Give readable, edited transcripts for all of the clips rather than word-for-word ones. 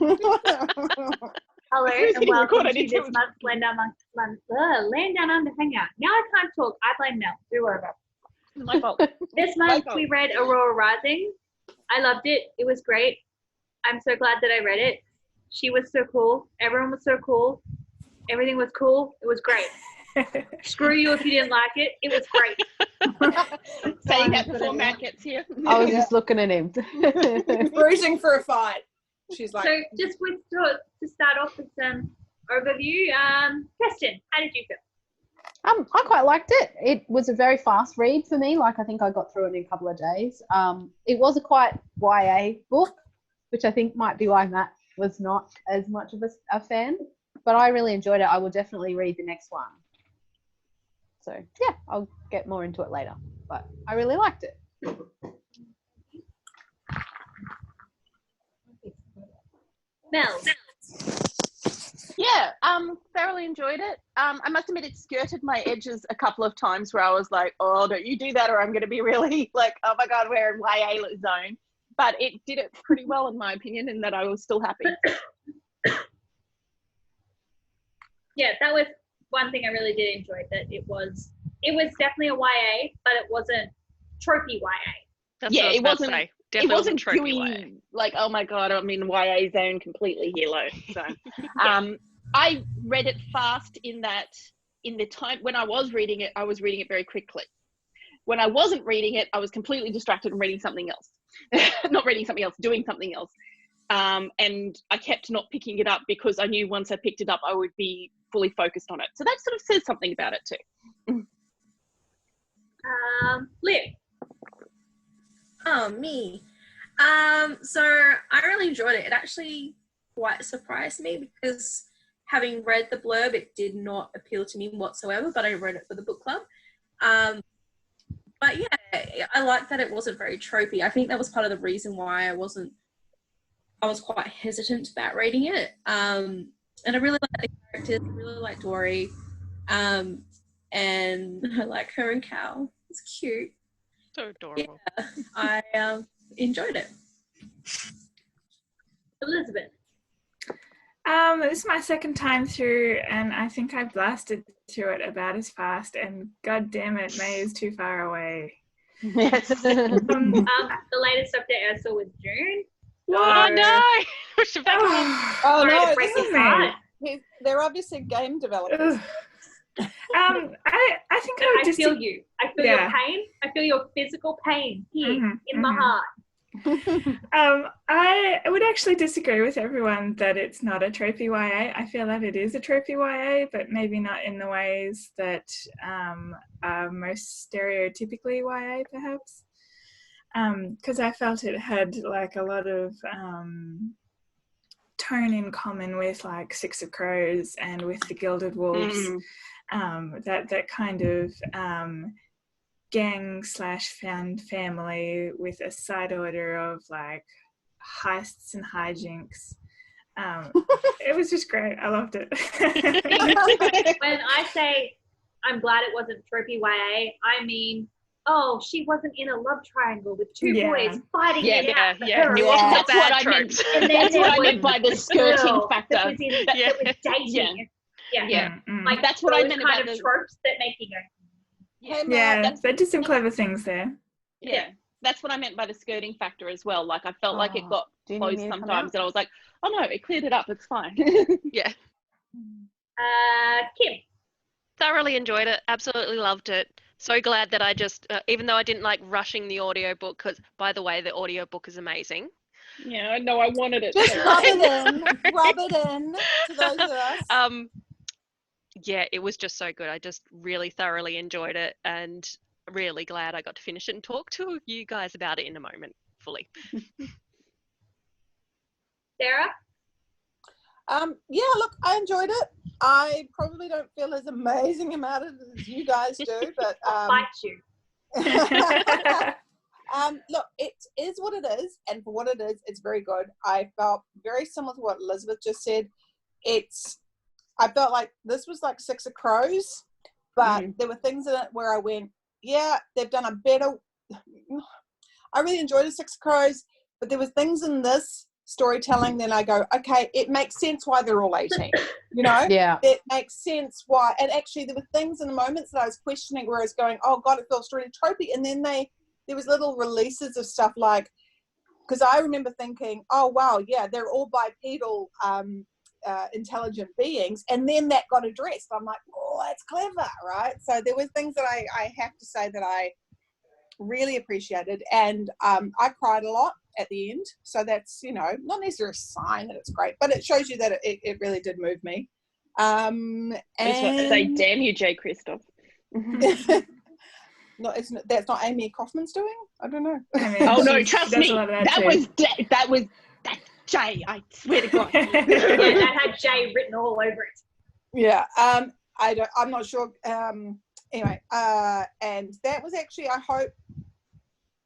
Hello and welcome to this month's Land Down Under Hangout. Now I can't talk. I blame Mel. Do over. My fault. This month we read Aurora Rising. I loved it. It was great. I'm so glad that I read it. She was so cool. Everyone was so cool. Everything was cool. It was great. Screw you if you didn't like it. It was great. Saying that before Matt gets here. I was just looking at him. Bruising for a fight. She's like. So just to start off with some overview, Kirsten, how did you feel? I quite liked it. It was a very fast read for me. Like, I think I got through it in a couple of days. It was a quite YA book, which I think might be why Matt was not as much of a fan. But I really enjoyed it. I will definitely read the next one. So, yeah, I'll get more into it later. But I really liked it. Mel. Yeah, thoroughly enjoyed it. I must admit it skirted my edges a couple of times where I was like, oh, don't you do that or I'm going to be really like, oh my God, we're in YA zone. But it did it pretty well in my opinion, in that I was still happy. Yeah, that was one thing I really did enjoy, that it was definitely a YA, but it wasn't tropey YA. That's yeah, it wasn't. It wasn't tropey doing like, oh my God, I'm in YA zone completely here, low. So, I read it fast in that in the time when I was reading it very quickly. When I wasn't reading it, I was completely distracted and reading something else. Not reading something else, doing something else. And I kept not picking it up because I knew once I picked it up, I would be fully focused on it. So that sort of says something about it too. Liv. Oh, me. So I really enjoyed it. It actually quite surprised me because having read the blurb, it did not appeal to me whatsoever, but I read it for the book club. But yeah, I like that it wasn't very tropey. I think that was part of the reason why I was quite hesitant about reading it. And I really like the characters. I really like Dory. And I like her and Cal. It's cute. So adorable. Yeah, I enjoyed it. Elizabeth. This is my second time through, and I think I blasted through it about as fast, and god damn it, May is too far away. Yes. The latest update I saw was June. Oh no! Oh no, break this his is heart. they're obviously game developers. I think I would I feel you. I feel your pain. I feel your physical pain here in my heart. I would actually disagree with everyone that it's not a tropey YA. I feel that it is a tropey YA, but maybe not in the ways that are most stereotypically YA, perhaps. Because I felt it had like a lot of tone in common with like Six of Crows and with the Gilded Wolves. That kind of gang / found family with a side order of like heists and hijinks. It was just great. I loved it. When I say I'm glad it wasn't tropey YA, I mean, oh, she wasn't in a love triangle with two boys fighting it out. It wasn't a bad trope. That's what I meant by the skirting factor. That was dating. Yeah. Like that's what I meant kind about of tropes that make you go. They did some clever things there. Yeah, that's what I meant by the skirting factor as well. Like I felt like it got close sometimes, and I was like, oh no, it cleared it up. It's fine. Yeah. Kim. Thoroughly enjoyed it. Absolutely loved it. So glad that I just, even though I didn't like rushing the audiobook, because by the way, the audiobook is amazing. Yeah, I know, I wanted it. Just rub it in to those of us. Yeah, it was just so good. I just really thoroughly enjoyed it, and really glad I got to finish it and talk to you guys about it in a moment fully. Sarah? Yeah, look, I enjoyed it. I probably don't feel as amazing about it as you guys do, but I'll fight you. Look, it is what it is, and for what it is, it's very good. I felt very similar to what Elizabeth just said. I felt like this was like Six of Crows, but there were things in it where I went, yeah, they've done a better. I really enjoyed the Six of Crows, but there was things in this storytelling, then I go, okay, it makes sense why they're all 18. You know, Yeah. it makes sense why. And actually, there were things in the moments that I was questioning where I was going, oh God, it feels really tropey. And then there was little releases of stuff like, because I remember thinking, oh wow, yeah, they're all bipedal intelligent beings, and then that got addressed. I'm like, oh, that's clever, right? So there were things that I have to say that I really appreciated, and I cried a lot at the end, so that's, you know, not necessarily a sign that it's great, but it shows you that it really did move me. And I just want to say, damn you, Jay Kristoff. no, that's not Amie Kaufman's doing. I don't know. I mean, Oh no, she trust does me, a lot of that was Jay. I swear to God. Yeah, that had Jay written all over it. Yeah, I'm not sure. Anyway, and that was actually, I hope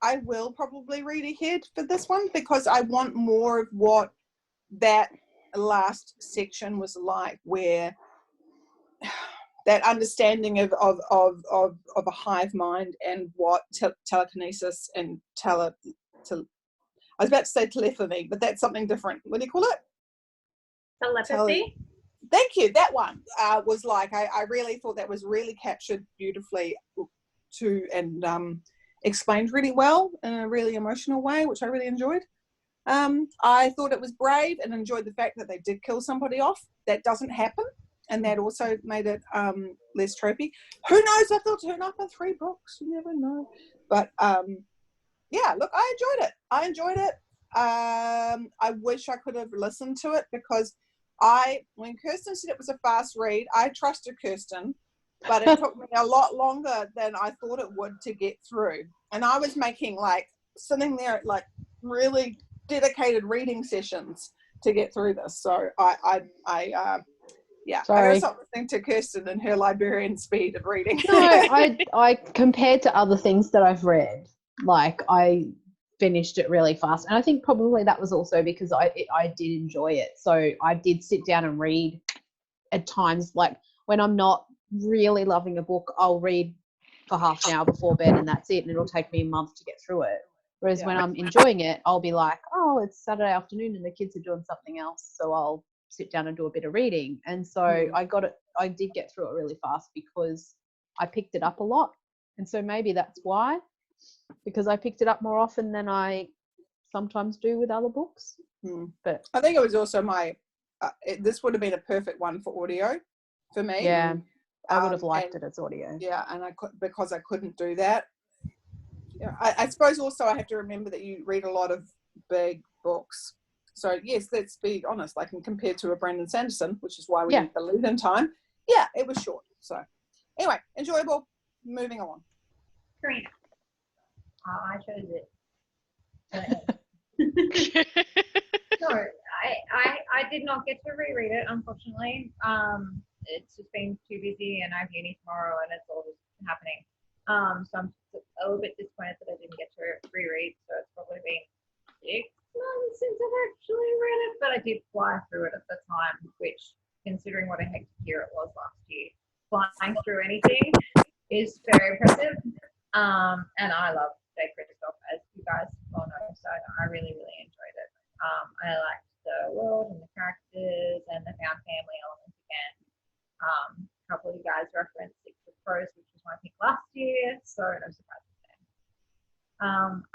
I will probably read ahead for this one, because I want more of what that last section was like, where that understanding of a hive mind and what telekinesis and I was about to say telephony, but that's something different. What do you call it? Telepathy. Thank you. That one was like, I really thought that was really captured beautifully too, and explained really well in a really emotional way, which I really enjoyed. I thought it was brave and enjoyed the fact that they did kill somebody off. That doesn't happen, and that also made it less tropey. Who knows if they'll turn up in 3 books? You never know. But yeah, look, I enjoyed it. I wish I could have listened to it, because when Kirsten said it was a fast read, I trusted Kirsten, but it took me a lot longer than I thought it would to get through. And I was making, like, sitting there at, like, really dedicated reading sessions to get through this. So yeah, Sorry. I gotta stop listening to Kirsten and her librarian speed of reading. No, I compared to other things that I've read, like, I finished it really fast, and I think probably that was also because I did enjoy it. So I did sit down and read at times, like when I'm not really loving a book, I'll read for half an hour before bed, and that's it, and it'll take me a month to get through it. Whereas when I'm enjoying it, I'll be like, oh, it's Saturday afternoon and the kids are doing something else, so I'll sit down and do a bit of reading. And so I did get through it really fast because I picked it up a lot. And so maybe that's why, because I picked it up more often than I sometimes do with other books. But I think it was also this would have been a perfect one for audio for me. Yeah, I would have liked it as audio. Yeah, and because I couldn't do that. Yeah, I suppose also I have to remember that you read a lot of big books. So yes, let's be honest, like compared to a Brandon Sanderson, which is why we need the lead in time. Yeah, it was short. So anyway, enjoyable. Moving on. Karina. I chose it. No, I did not get to reread it, unfortunately. It's just been too busy, and I have uni tomorrow, and it's all just happening. So I'm a little bit disappointed that I didn't get to reread. So it's probably been 6 months since I've actually read it, but I did fly through it at the time, which, considering what a hectic year it was last year, flying through anything is very impressive. And I love Jay Kristoff, as you guys all know, so I really, really enjoyed it. I liked the world and the characters and the found family elements again. A couple of you guys referenced Six of Crows, which was my pick last year, so no surprise there.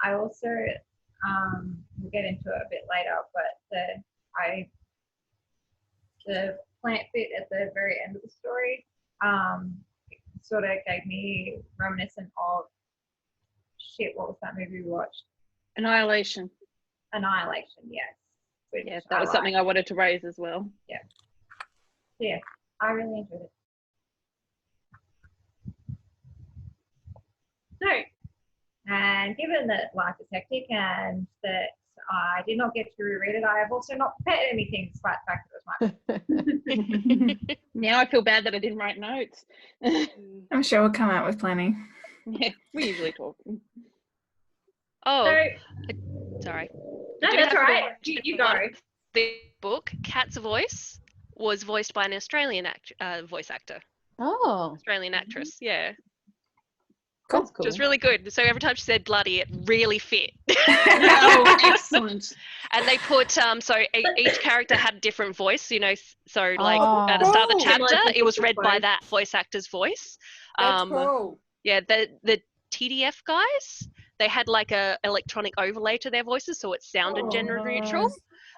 I also, we'll get into it a bit later, but the plant bit at the very end of the story sort of gave me reminiscent of what was that movie we watched? Annihilation, yes. Yeah, that was something I wanted to raise as well. Yeah. Yeah, I really enjoyed it. So, and given that life is hectic and that I did not get to reread it, I have also not prepared anything despite the fact that it was my book. Now I feel bad that I didn't write notes. I'm sure we'll come out with plenty. Yeah, we usually talk. Oh, So, sorry. no, that's all right. You go. The book, Cat's voice, was voiced by an Australian voice actor. Oh. Australian actress, yeah. That's It cool. was really good. So every time she said bloody, it really fit. Oh, excellent. And they put so each character had a different voice, you know. So like at the Oh. start of the Cool. chapter, Similar to it was Secret read by Voice. that voice actor's voice. That's cool. Yeah, the TDF guys, they had like a electronic overlay to their voices, so it sounded gender neutral.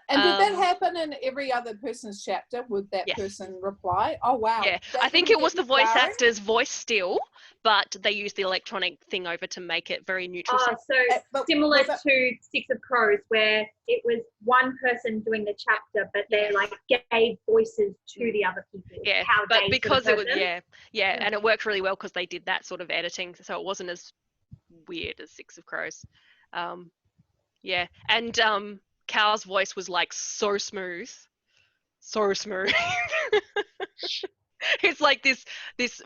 And did that Um, happen in every other person's chapter? Would that Yes. person reply? Oh, wow. Yeah, That I think didn't it was get the voice jarring? actor's voice still, but they used the electronic thing over to make it very neutral. Oh, so But similar was it- to Six of Crows, where it was one person doing the chapter, but they like gave voices to the other people. Yeah, how but they because sort it of was heard them. yeah, and it worked really well because they did that sort of editing, so it wasn't as weird as Six of Crows. Yeah, and Cal's voice was like so smooth. It's like this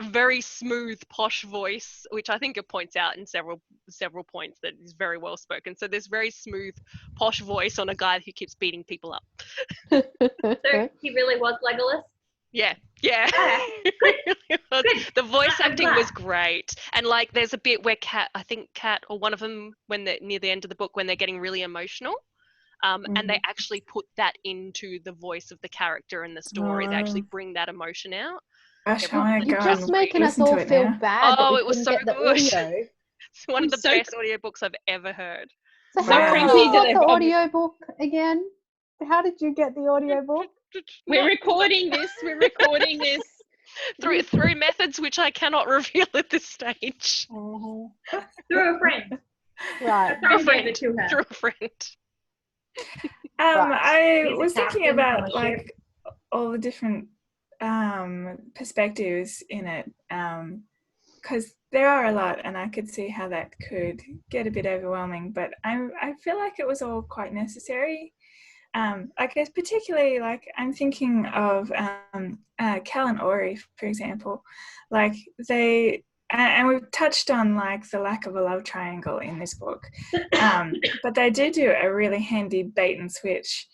very smooth posh voice, which I think it points out in several points that is very well spoken. So this very smooth posh voice on a guy who keeps beating people up. So he really was Legolas. Yeah. Okay, good. The voice I'm acting glad. was great, and like there's a bit where Kat or one of them, when they're near the end of the book, when they're getting really emotional, and they actually put that into the voice of the character in the story. They actually bring that emotion out. Gosh, I want to You're go just and making us listen to all it feel now. bad that Oh, we it was couldn't so get the good. audio. It's one of the So best audiobooks I've ever heard. So Wow. how did crazy you that get the I've- audiobook again? How did you get the audiobook? we're recording this. Through methods which I cannot reveal at this stage. Through a friend. Right. A friend gave it to her. Through a friend. Right. I He's a was thinking captain on about a like ship. all the different perspectives in it, because there are a lot, and I could see how that could get a bit overwhelming. But I feel like it was all quite necessary. I guess particularly like I'm thinking of Cal and Ori, for example, like they. And we've touched on like the lack of a love triangle in this book, but they do a really handy bait and switch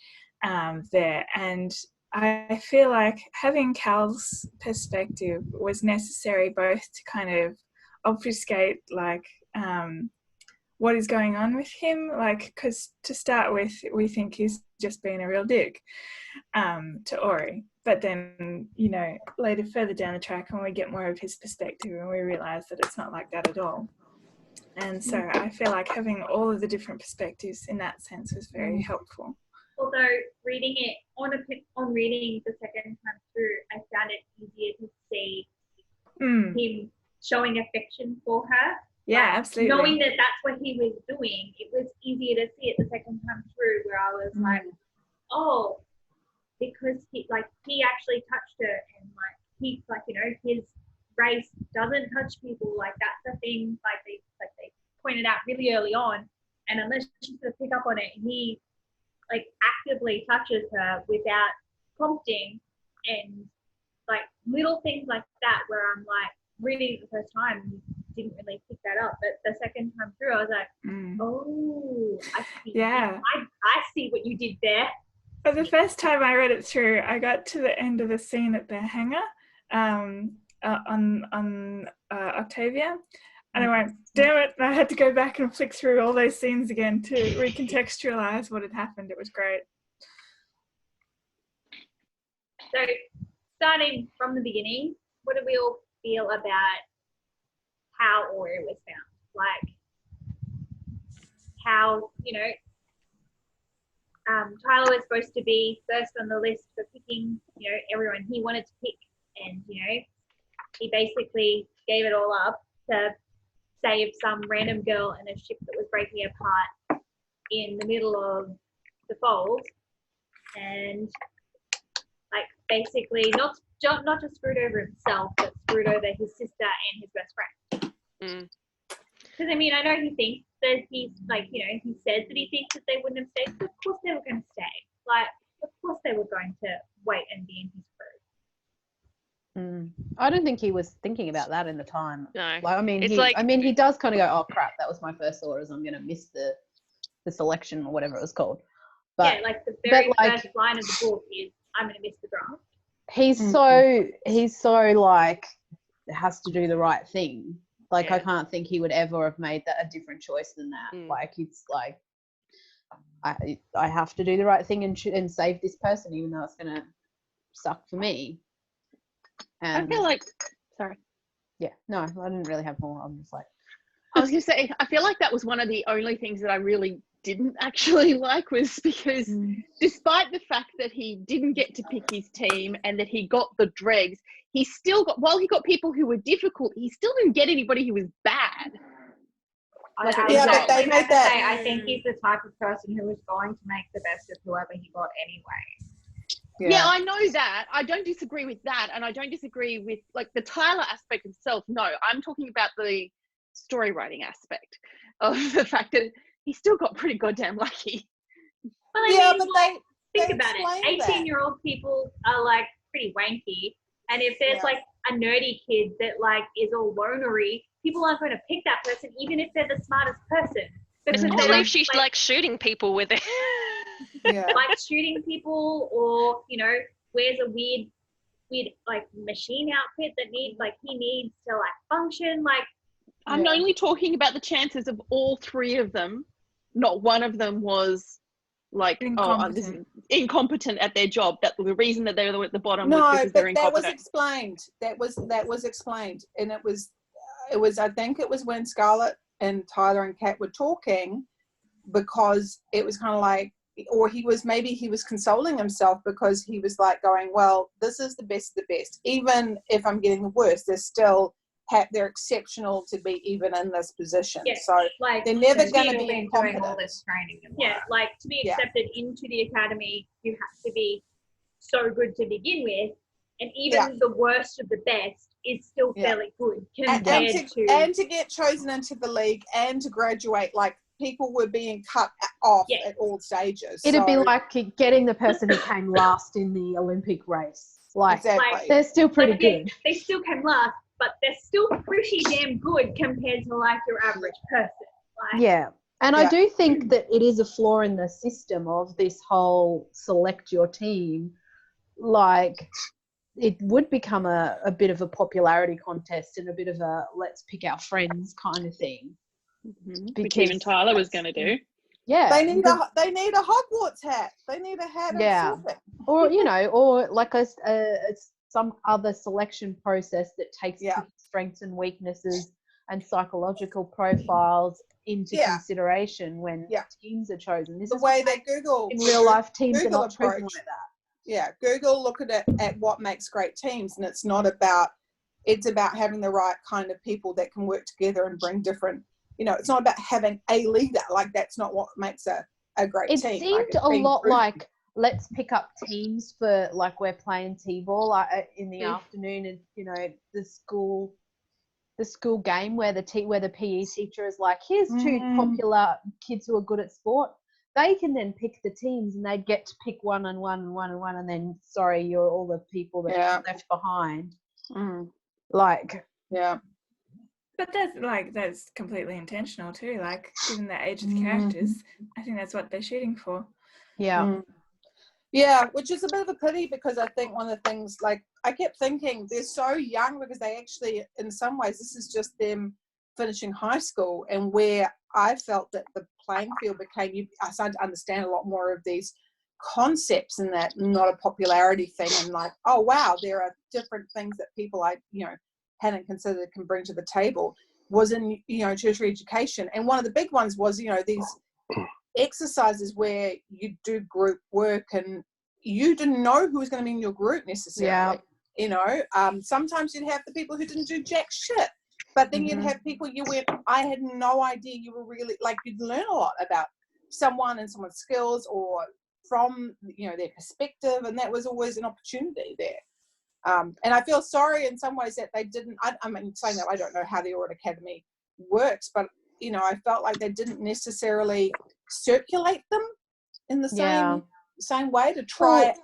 there. And I feel like having Cal's perspective was necessary both to kind of obfuscate like what is going on with him, like because to start with we think he's just being a real dick to Ori, but then you know later further down the track when we get more of his perspective and we realize that it's not like that at all. And so I feel like having all of the different perspectives in that sense was very helpful. Although reading it on reading the second time through, I found it easier to see him showing affection for her. Yeah, absolutely. Knowing that that's what he was doing, it was easier to see it the second time through, where I was like, oh, because he actually touched her, and like he like you know his race doesn't touch people, like that's a thing like they pointed out really early on, and unless she's gonna pick up on it, he like actively touches her without prompting, and like little things like that where I'm like reading it the first time didn't really pick that up, but the second time through I was like, oh, I see. Yeah, I see what you did there. But the first time I read it through, I got to the end of the scene at the hangar on Octavia, and I went, damn it, and I had to go back and flick through all those scenes again to recontextualize what had happened. It was great. So starting from the beginning, what do we all feel about how Aurora was found? Like how, you know, Tyler was supposed to be first on the list for picking, you know, everyone he wanted to pick, and, you know, he basically gave it all up to save some random girl in a ship that was breaking apart in the middle of the Fold, and like basically not just screwed over himself, but screwed over his sister and his best friend. Because I mean, I know he thinks that he's like, you know, he said that he thinks that they wouldn't have stayed, but of course they were going to stay. Like, of course they were going to wait and be in his crew. I don't think he was thinking about that in the time. No. Like, I mean, he does kind of go, oh crap, that was my first thought, is I'm going to miss the selection or whatever it was called. But yeah, like the very first line of the book is, I'm going to miss the draft. He's so like has to do the right thing Like, I Yeah. can't think he would ever have made that a different choice than that. Mm. Like, it's like, I have to do the right thing and save this person, even though it's gonna suck for me. I And feel like, sorry. yeah, no, I didn't really have more. I'm just like, I was going to say, I feel like that was one of the only things that I really didn't actually like, was because despite the fact that he didn't get to pick his team and that he got the dregs, he still got, while he got people who were difficult, he still didn't get anybody who was bad. Like, I Yeah, would but they also made have to that- say, I think he's the type of person who is going to make the best of whoever he got anyway. Yeah, I know that. I don't disagree with that. And I don't disagree with, like, the Tyler aspect itself. No, I'm talking about the story writing aspect of the fact that he still got pretty goddamn lucky. Well, I Yeah, mean, but like, they think about it. explained that. 18-year-old people are like pretty wanky. And if there's Yeah. like a nerdy kid that like is all lonery, people aren't going to pick that person, even if they're the smartest person. Because I they believe don't she's like shooting people with it. Yeah. like shooting people, or wears a weird like machine outfit that needs he needs to like function. Like, I'm Yeah. only talking about the chances of all three of them. Not one of them was like incompetent at their job. That the reason that they were at the bottom was No, because but they're that was incompetent. explained. That was explained, and it was. I think it was when Scarlett and Tyler and Kat were talking, because it was kind of like, or he was consoling himself, because he was like going, well, this is the best of the best. Even if I'm getting the worst, they're exceptional to be even in this position. Yeah, So like they're never to going to be be doing incompetent. all this training. Yeah, like to be Yeah. accepted into the academy, you have to be so good to begin with, and even the worst of the best is still fairly good compared and to get chosen into the league and to graduate, like people were being cut off at all stages. it'd be like getting the person who came last in the Olympic race. Like, exactly. they're still pretty good. They still came last, but they're still pretty damn good compared to like your average person. Like, Yeah. And I do think that it is a flaw in the system of this whole select your team. Like, it would become a bit of a popularity contest and a bit of a let's pick our friends kind of thing. Which even Tyler was going to do. Yeah. They need a Hogwarts hat. They need a hat and something. Or, or like some other selection process that takes strengths and weaknesses and psychological profiles into consideration when teams are chosen. This the is way that Google in real life teams Google are not chosen approach. like that. Yeah, Google look at it at what makes great teams, and it's about having the right kind of people that can work together and bring different. It's not about having a leader. Like, that's not what makes a great team. It seemed a lot like, let's pick up teams for, like, we're playing T-ball in the afternoon, and the school game where the PE teacher is like, here's two popular kids who are good at sport. They can then pick the teams, and they'd get to pick one and one and one and one, and then you're all the people that are left behind. Like, But that's completely intentional too. Like, given the age of the characters, I think that's what they're shooting for. Yeah. Yeah, which is a bit of a pity, because I think one of the things, like, I kept thinking they're so young, because they actually, in some ways, this is just them finishing high school, and where I felt that the playing field I started to understand a lot more of these concepts, and that not a popularity thing, and like, oh wow, there are different things that people hadn't considered can bring to the table, was in tertiary education. And one of the big ones was these exercises where you do group work, and you didn't know who was going to be in your group necessarily. Sometimes you'd have the people who didn't do jack shit, but then you'd have people I had no idea you were really, like, you'd learn a lot about someone and someone's skills, or from their perspective, and that was always an opportunity there. And I feel sorry in some ways that they didn't. I mean, saying that, I don't know how the Aurora Academy works, but I felt like they didn't necessarily circulate them in the same way to try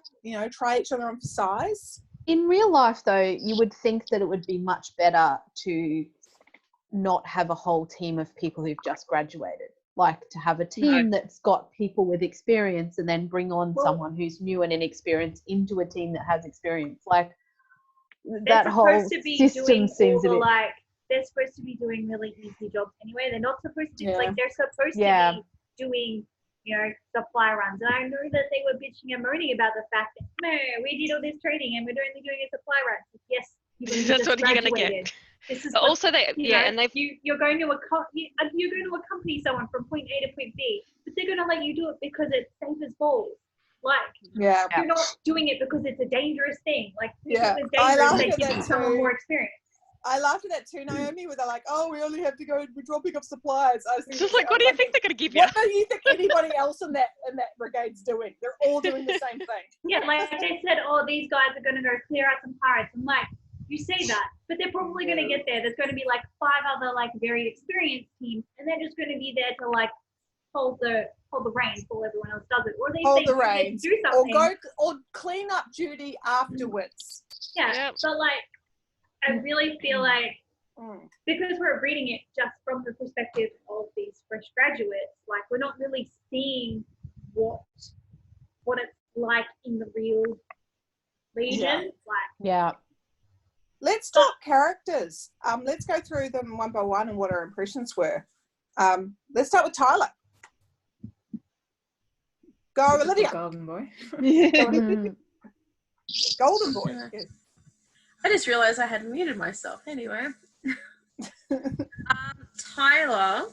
each other on for size. In real life, though, you would think that it would be much better to not have a whole team of people who've just graduated. Like, to have a team that's got people with experience, and then bring on someone who's new and inexperienced into a team that has experience. Like, that whole system seems a bit... like they're supposed to be doing really easy jobs anyway. They're not supposed to, Yeah. like, they're supposed to be doing, you know, supply runs. And I know that they were bitching and moaning about the fact that, no, we did all this training and we're only doing a supply run. Yes, That's what you're going to get. This is But also, and they've you're going to accompany someone from point A to point B, but they're going to let you do it because it's safe as balls. Like, you're not doing it because it's a dangerous thing. Like, if it was dangerous, they'd give it someone more experienced. I laughed at that too, Naomi, where they're like, oh, we only have to go, we're dropping off supplies. I was thinking, just like, what do you think they're going to give you? What do you think anybody else in that brigade's doing? They're all doing the same thing. Yeah, like they said, oh, these guys are going to go clear out some pirates. I'm like, you say that, but they're probably going to get there. There's going to be like 5 other like very experienced teams, and they're just going to be there to like hold the reins while everyone else does it. Or they hold say the reins, do something, or clean up duty afterwards. Yeah, but like I really feel like because we're reading it just from the perspective of these fresh graduates, like we're not really seeing what it's like in the real Legion. Let's talk characters. Let's go through them one by one and what our impressions were. Let's start with Tyler. Go, Olivia. Golden boy. Golden boy. Yes. I just realised I had muted myself. Anyway, Tyler.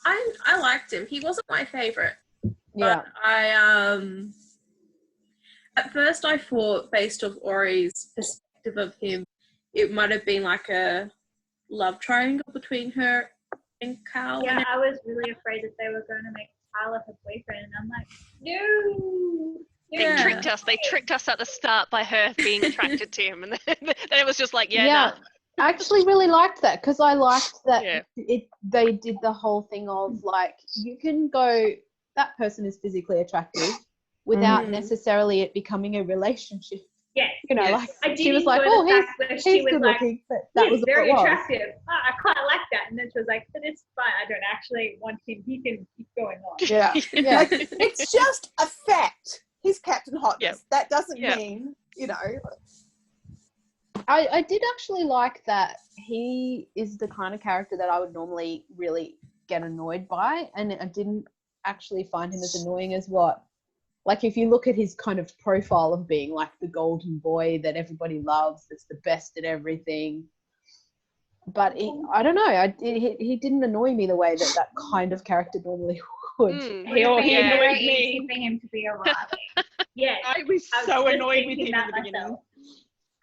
I liked him. He wasn't my favourite. But at first I thought, based off Ori's perspective of him, it might have been like a love triangle between her and Carl. Yeah, I was really afraid that they were going to make Tyler her boyfriend, and I'm like, no. They tricked us. They tricked us at the start by her being attracted to him, and then it was just like, nah. I actually really liked that because I liked that they did the whole thing of like, you can go, that person is physically attractive without necessarily it becoming a relationship. Yes. You know, like I she was like, oh, he's good looking, but that was very attractive. Oh, I quite like that. And then she was like, but it's fine. I don't actually want him. He can keep going on. Yeah. Like, it's just a fact. He's Captain Hotness. Yep. That doesn't mean, you know. I did actually like that he is the kind of character that I would normally really get annoyed by, and I didn't actually find him as annoying as what. Like, if you look at his kind of profile of being like the golden boy that everybody loves, that's the best at everything. But I don't know, he didn't annoy me the way that kind of character normally would. He annoyed me. For him to be a Riley. Yeah, I was so annoyed with him in the beginning.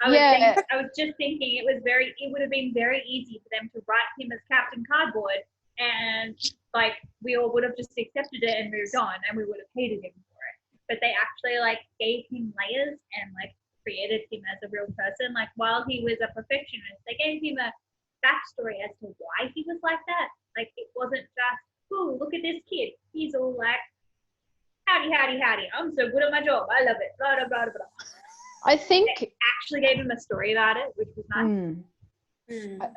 I was just thinking it would have been very easy for them to write him as Captain Cardboard, and like we all would have just accepted it and moved on, and we would have hated him for it. But they actually like gave him layers and like created him as a real person. Like while he was a perfectionist, they gave him a backstory as to why he was like that. Like it wasn't just, oh, look at this kid. He's all like, howdy, howdy, howdy. I'm so good at my job. I love it. Blah, blah, blah, blah. I think they actually gave him a story about it, which was nice.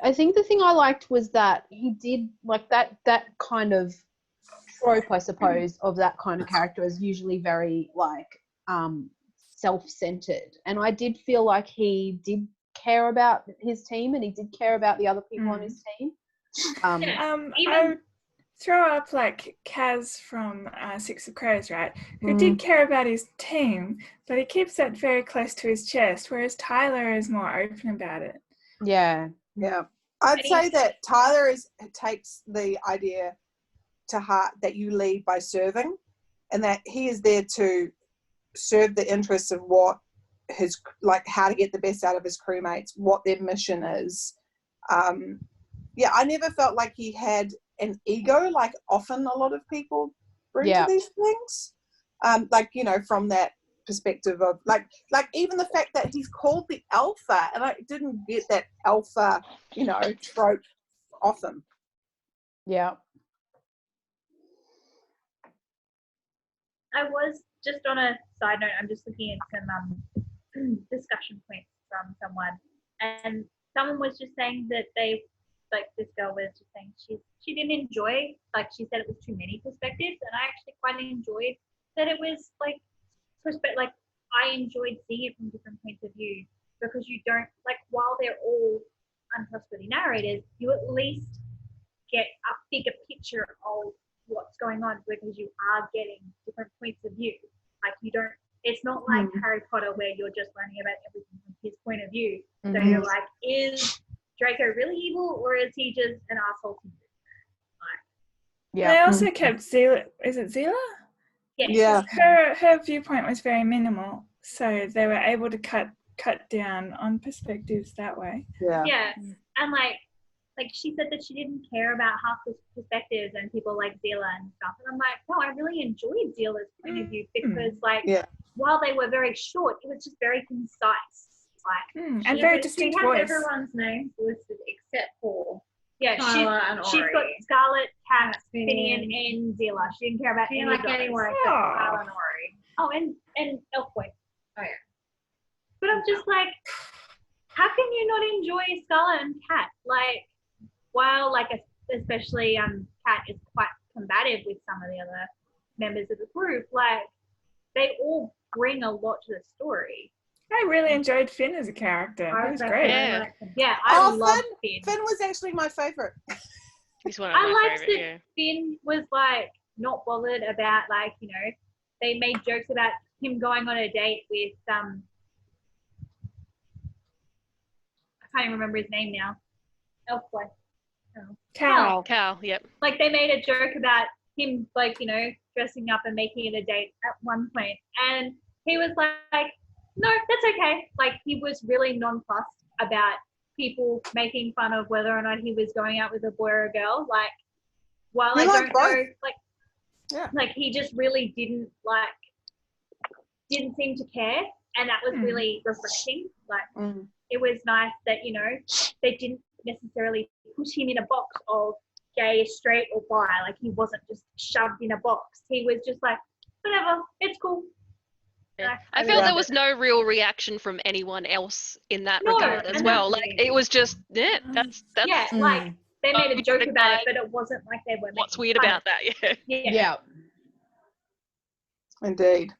I think the thing I liked was that he did like that kind of trope, I suppose, of that kind of character is usually very like self-centered, and I did feel like he did care about his team and he did care about the other people on his team. I throw up like Kaz from Six of Crows, right? Who did care about his team, but he keeps that very close to his chest, whereas Tyler is more open about it. Yeah. I'd say that Tyler takes the idea to heart that you lead by serving, and that he is there to serve the interests of what his, like how to get the best out of his crewmates, what their mission is. I never felt like he had an ego like often a lot of people bring to these things. Like, you know, from that perspective of like even the fact that he's called the alpha, and I didn't get that alpha, you know, trope off him. Yeah. I was just on a side note, I'm just looking at some discussion points from someone, and someone was just saying that this girl was just saying she didn't enjoy, like she said it was too many perspectives, and I actually quite enjoyed that it was like I enjoyed seeing it from different points of view, because you don't, like, while they're all untrustworthy narrators, you at least get a bigger picture of what's going on because you are getting different points of view. Like, you don't, it's not like Harry Potter where you're just learning about everything from his point of view. So you're like, is Draco really evil or is he just an asshole to you? They also kept Zila. Is it Zila? Yeah. Her viewpoint was very minimal, so they were able to cut down on perspectives that way. Yeah, and like she said that she didn't care about half the perspectives and people like Zila and stuff. And I'm like, no, I really enjoyed Zila's point of view because while they were very short, it was just very concise. Like and very distinct voice. She has everyone's names listed except for she's got Scarlet, Cat, Finian, and Zila. She didn't care about any of those. Anyone except Scarlet and Ori. Oh, and Elfboy. Oh yeah. But I'm just like, how can you not enjoy Scarlet and Cat? Like, while like especially Cat is quite combative with some of the other members of the group, like they all bring a lot to the story. I really enjoyed Finn as a character. He was great. I love Finn. Finn was actually my favorite. He's one of my liked favorite. Finn was like not bothered about, like, you know, they made jokes about him going on a date with I can't even remember his name now. Elfboy. Cal, yep. Like they made a joke about him, like, you know, dressing up and making it a date at one point, and he was like, no, that's okay. Like, he was really nonplussed about people making fun of whether or not he was going out with a boy or a girl. Like, while I don't know, like he just really didn't seem to care, and that was really refreshing. Like, it was nice that, you know, they didn't necessarily put him in a box of gay, straight, or bi. Like, he wasn't just shoved in a box. He was just like, whatever, it's cool. Yeah. I felt there was no real reaction from anyone else in that regard as well. Like, it was just, that's like they made a joke about it, but it wasn't like they were. What's weird about that? Yeah. Indeed.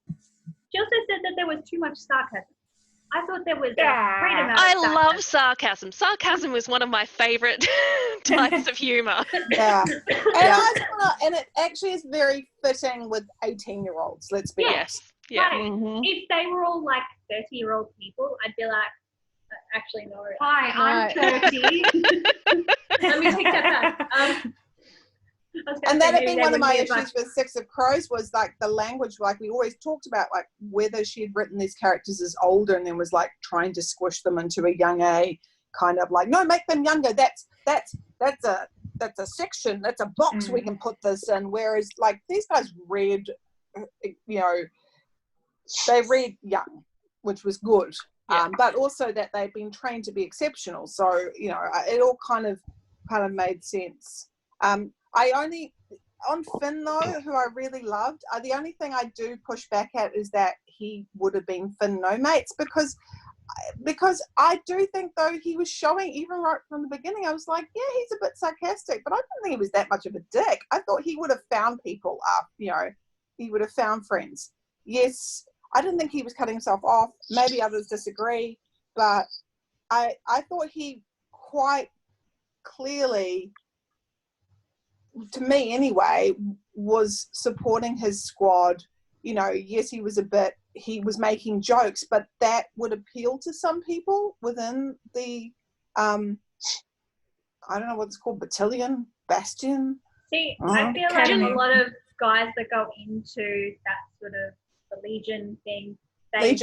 She also said that there was too much sarcasm. I thought there was a great amount of sarcasm. I love sarcasm. Sarcasm was one of my favorite types of humor. Yeah. And it actually is very fitting with 18-year-olds, let's be honest. Yeah. Like, if they were all like 30-year-old people, I'd be like, actually, no. Hi, I'm 30. Let me take that back. And that had been one of my issues with Six of Crows, was like the language. Like, we always talked about like whether she had written these characters as older and then was like trying to squish them into a young A kind of like, no, make them younger. That's a section. That's a box we can put this in. Whereas like these guys read, you know, they read young, which was good. But also that they've been trained to be exceptional. So, you know, it all kind of made sense. On Finn though, who I really loved, the only thing I do push back at is that he would have been Finn no mates, because I do think though he was showing, even right from the beginning, I was like, yeah, he's a bit sarcastic, but I didn't think he was that much of a dick. I thought he would have found people you know, he would have found friends. Yes, I didn't think he was cutting himself off. Maybe others disagree, but I thought he quite clearly, to me anyway, was supporting his squad. You know, yes, he was making jokes, but that would appeal to some people within the, I don't know what it's called, bastion. See, I feel like a lot of guys that go into that sort of the Legion thing, they're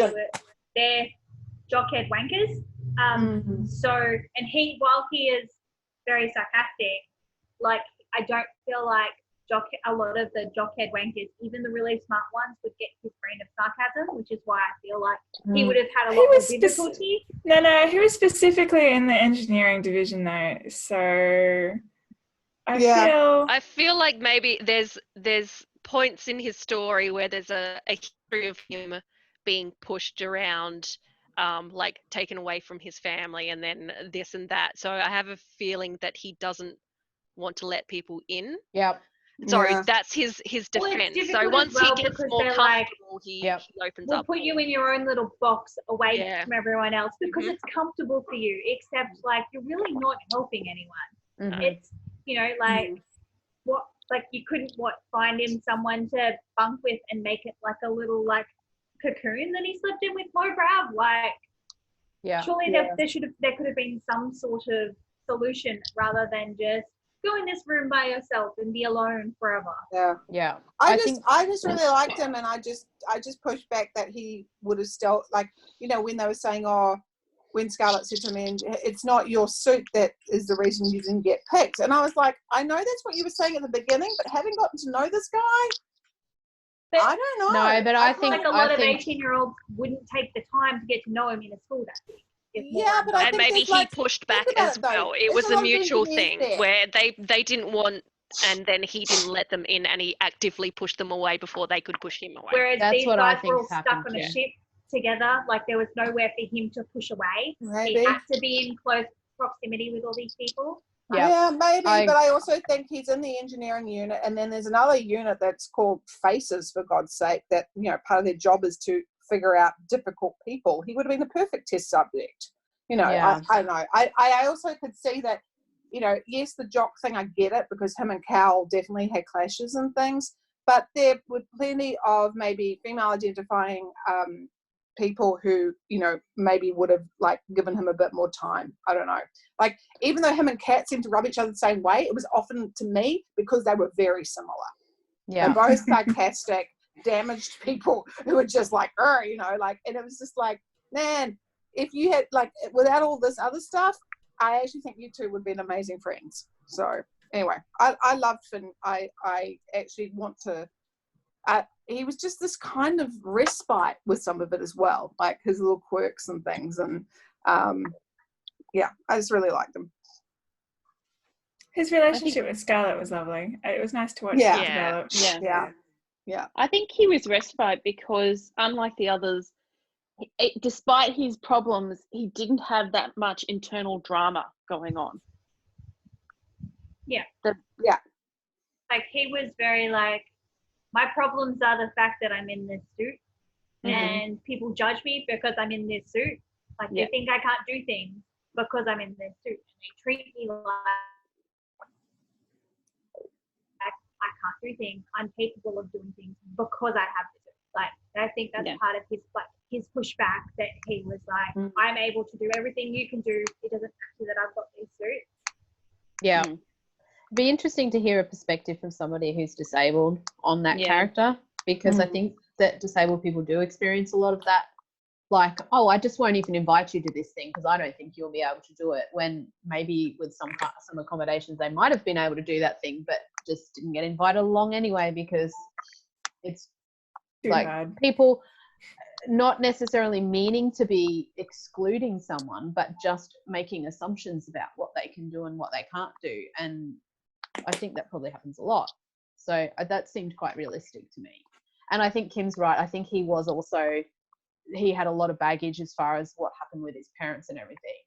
jockhead wankers. So, and while he is very sarcastic, like, I don't feel like a lot of the jockhead wankers, even the really smart ones, would get his brand of sarcasm, which is why I feel like he would have had a lot more difficulty. No, he was specifically in the engineering division though, so I feel like maybe there's points in his story where there's a history of him being pushed around, like taken away from his family and then this and that. So I have a feeling that he doesn't want to let people in. Yep. So Yeah. that's his Well, it's defense. So difficult once as well he gets because more they're like, comfortable, he opens we'll up put you more. in your own little box away Yeah. from everyone else because Mhm. it's comfortable for you, except like you're really not helping anyone. Mhm. It's, you know, like what, like you couldn't find him someone to bunk with and make it like a little like cocoon that he slept in with Mo Grab. Like, surely there could have been some sort of solution rather than just go in this room by yourself and be alone forever. Yeah. I just really liked him, and I just pushed back that he would have still, like, you know, when they were saying, oh, when Scarlett said to me, it's not your suit that is the reason you didn't get picked, and I was like, I know that's what you were saying at the beginning, but having gotten to know this guy, but I don't know. No, but I think like a lot of 18-year-olds wouldn't take the time to get to know him in a school that big. Yeah, but I And think maybe there's, he like, pushed think back about as it, though. well. It There's was a a lot of mutual engineers thing there. where they didn't want, and then he didn't let them in, and he actively pushed them away before they could push him away. Whereas That's these what I guys were all think's stuck happened on a too. ship together, like there was nowhere for him to push away. Maybe. He had to be in close proximity with all these people. Yeah, maybe, but I also think he's in the engineering unit, and then there's another unit that's called Faces, for God's sake, that, you know, part of their job is to figure out difficult people. He would have been the perfect test subject. You know, I don't know. I also could see that, you know, yes, the jock thing, I get it, because him and Cal definitely had clashes and things, but there were plenty of maybe female identifying people who, you know, maybe would have, like, given him a bit more time. I don't know. Like, even though him and Kat seemed to rub each other the same way, it was often, to me, because they were very similar. Yeah. They're both sarcastic, damaged people who were just like, you know, like, and it was just like, man, if you had, like, without all this other stuff, I actually think you two would be amazing friends. So anyway, I loved Finn. I actually want to, he was just this kind of respite with some of it as well, like his little quirks and things. And yeah, I just really liked him. His relationship with Scarlett was lovely. It was nice to watch Yeah. it develop. Yeah. I think he was respite because, unlike the others, despite his problems, he didn't have that much internal drama going on. Like he was very like, my problems are the fact that I'm in this suit and people judge me because I'm in this suit. Like they think I can't do things because I'm in this suit, and they treat me like I can't do things. I'm capable of doing things because I have this suit. Like I think that's part of his, like, his pushback, that he was like, I'm able to do everything you can do. It doesn't matter that I've got this suit. Yeah. It'd be interesting to hear a perspective from somebody who's disabled on that character, because I think that disabled people do experience a lot of that. Like, oh, I just won't even invite you to this thing because I don't think you'll be able to do it, when maybe with some accommodations they might have been able to do that thing but just didn't get invited along anyway, because it's Too like hard. people not necessarily meaning to be excluding someone, but just making assumptions about what they can do and what they can't do. And I think that probably happens a lot. So that seemed quite realistic to me. And I think Kim's right. I think he was also, he had a lot of baggage as far as what happened with his parents and everything.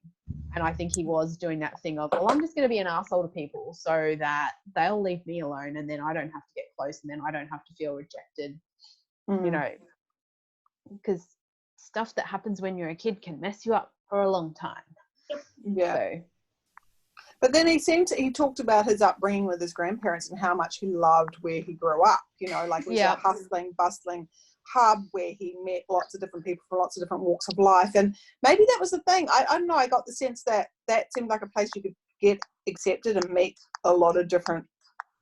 And I think he was doing that thing of, well, I'm just going to be an asshole to people so that they'll leave me alone and then I don't have to get close and then I don't have to feel rejected, you know, because stuff that happens when you're a kid can mess you up for a long time. Yeah. So. But then he talked about his upbringing with his grandparents and how much he loved where he grew up, you know, like it was a hustling, bustling hub where he met lots of different people from lots of different walks of life. And maybe that was the thing. I don't know, I got the sense that seemed like a place you could get accepted and meet a lot of different,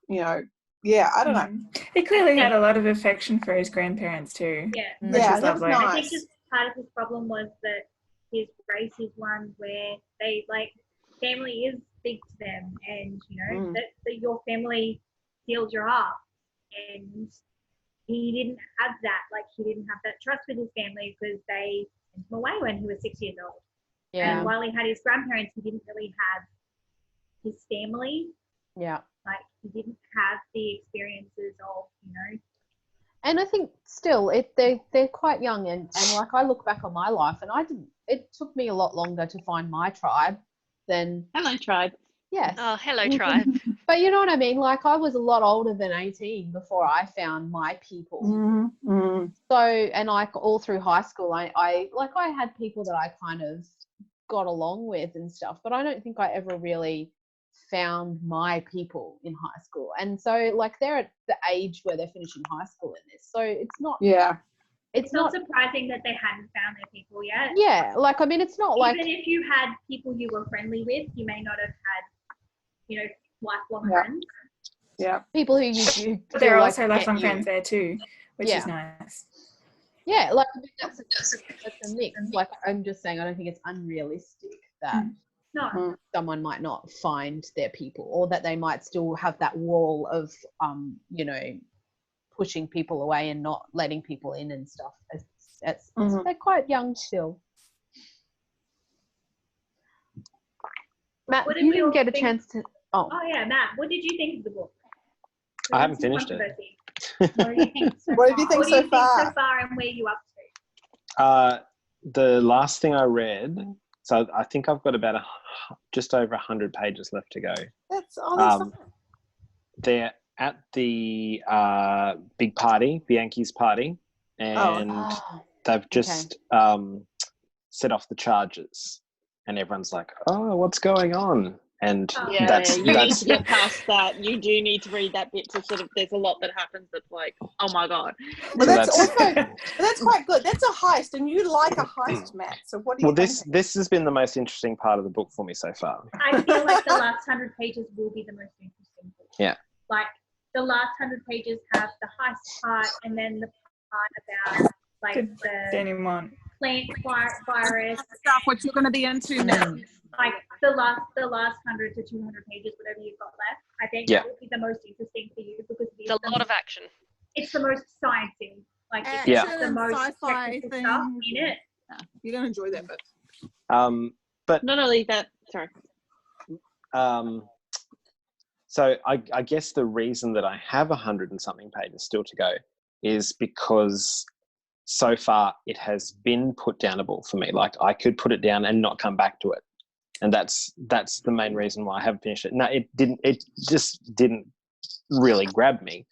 you know, I don't know. He clearly had a lot of affection for his grandparents too. Yeah, which is that was lovely. nice. I think just part of his problem was that his race is one where they, like, family is big to them, and you know that your family sealed you up, and he didn't have that. Like, he didn't have that trust with his family because they sent him away when he was 6 years old. Yeah. And while he had his grandparents, he didn't really have his family. Yeah. Like, he didn't have the experiences of, you know. And I think still they're quite young, and like I look back on my life and it took me a lot longer to find my tribe than. Hello, tribe. Yes. Oh, hello, tribe. But you know what I mean? Like, I was a lot older than 18 before I found my people. Mm-hmm. So, and like all through high school, I had people that I kind of got along with and stuff, but I don't think I ever really found my people in high school. And so, like, they're at the age where they're finishing high school in this. So it's not. Yeah. It's not surprising that they hadn't found their people yet. Yeah, like, I mean, it's not like. Even if you had people you were friendly with, you may not have had, lifelong friends. Yeah. People who you do. But there are like, also lifelong friends there too, which is nice. Yeah, like, I mean, that's a mix. Like, I'm just saying, I don't think it's unrealistic that someone might not find their people, or that they might still have that wall of, pushing people away and not letting people in and stuff. They're quite young still. Matt, you didn't get a chance to. Oh yeah, Matt, what did you think of the book? I haven't finished it. What do you think so What far? do you think What do you so think far? so far, and where you up to? The last thing I read, so I think I've got about just over 100 pages left to go. That's They're at the big party, Bianchi's party, and they've just set off the charges, and everyone's like, "Oh, what's going on?" And that's you need to get past that. You do need to read that bit to sort of. There's a lot that happens that's like, oh my god. But that's quite good. That's a heist, and you like a heist, Matt. So what do you think? This has been the most interesting part of the book for me so far. I feel like the last 100 pages will be the most interesting book. Yeah. Like, the last 100 pages have the heist part, and then the part about like the plant virus stuff, what you're going to be into now. Like the last 100 to 200 pages, whatever you've got left, I think that would be the most interesting for you, because it's a lot of action. It's the most sciencey, like it's the most sci-fi technical stuff in it. Yeah, you're going to enjoy that bit. But not only that, sorry. So I guess the reason that I have 100 and something pages still to go is because so far it has been put downable for me. Like, I could put it down and not come back to it. And that's the main reason why I haven't finished it. No, it just didn't really grab me.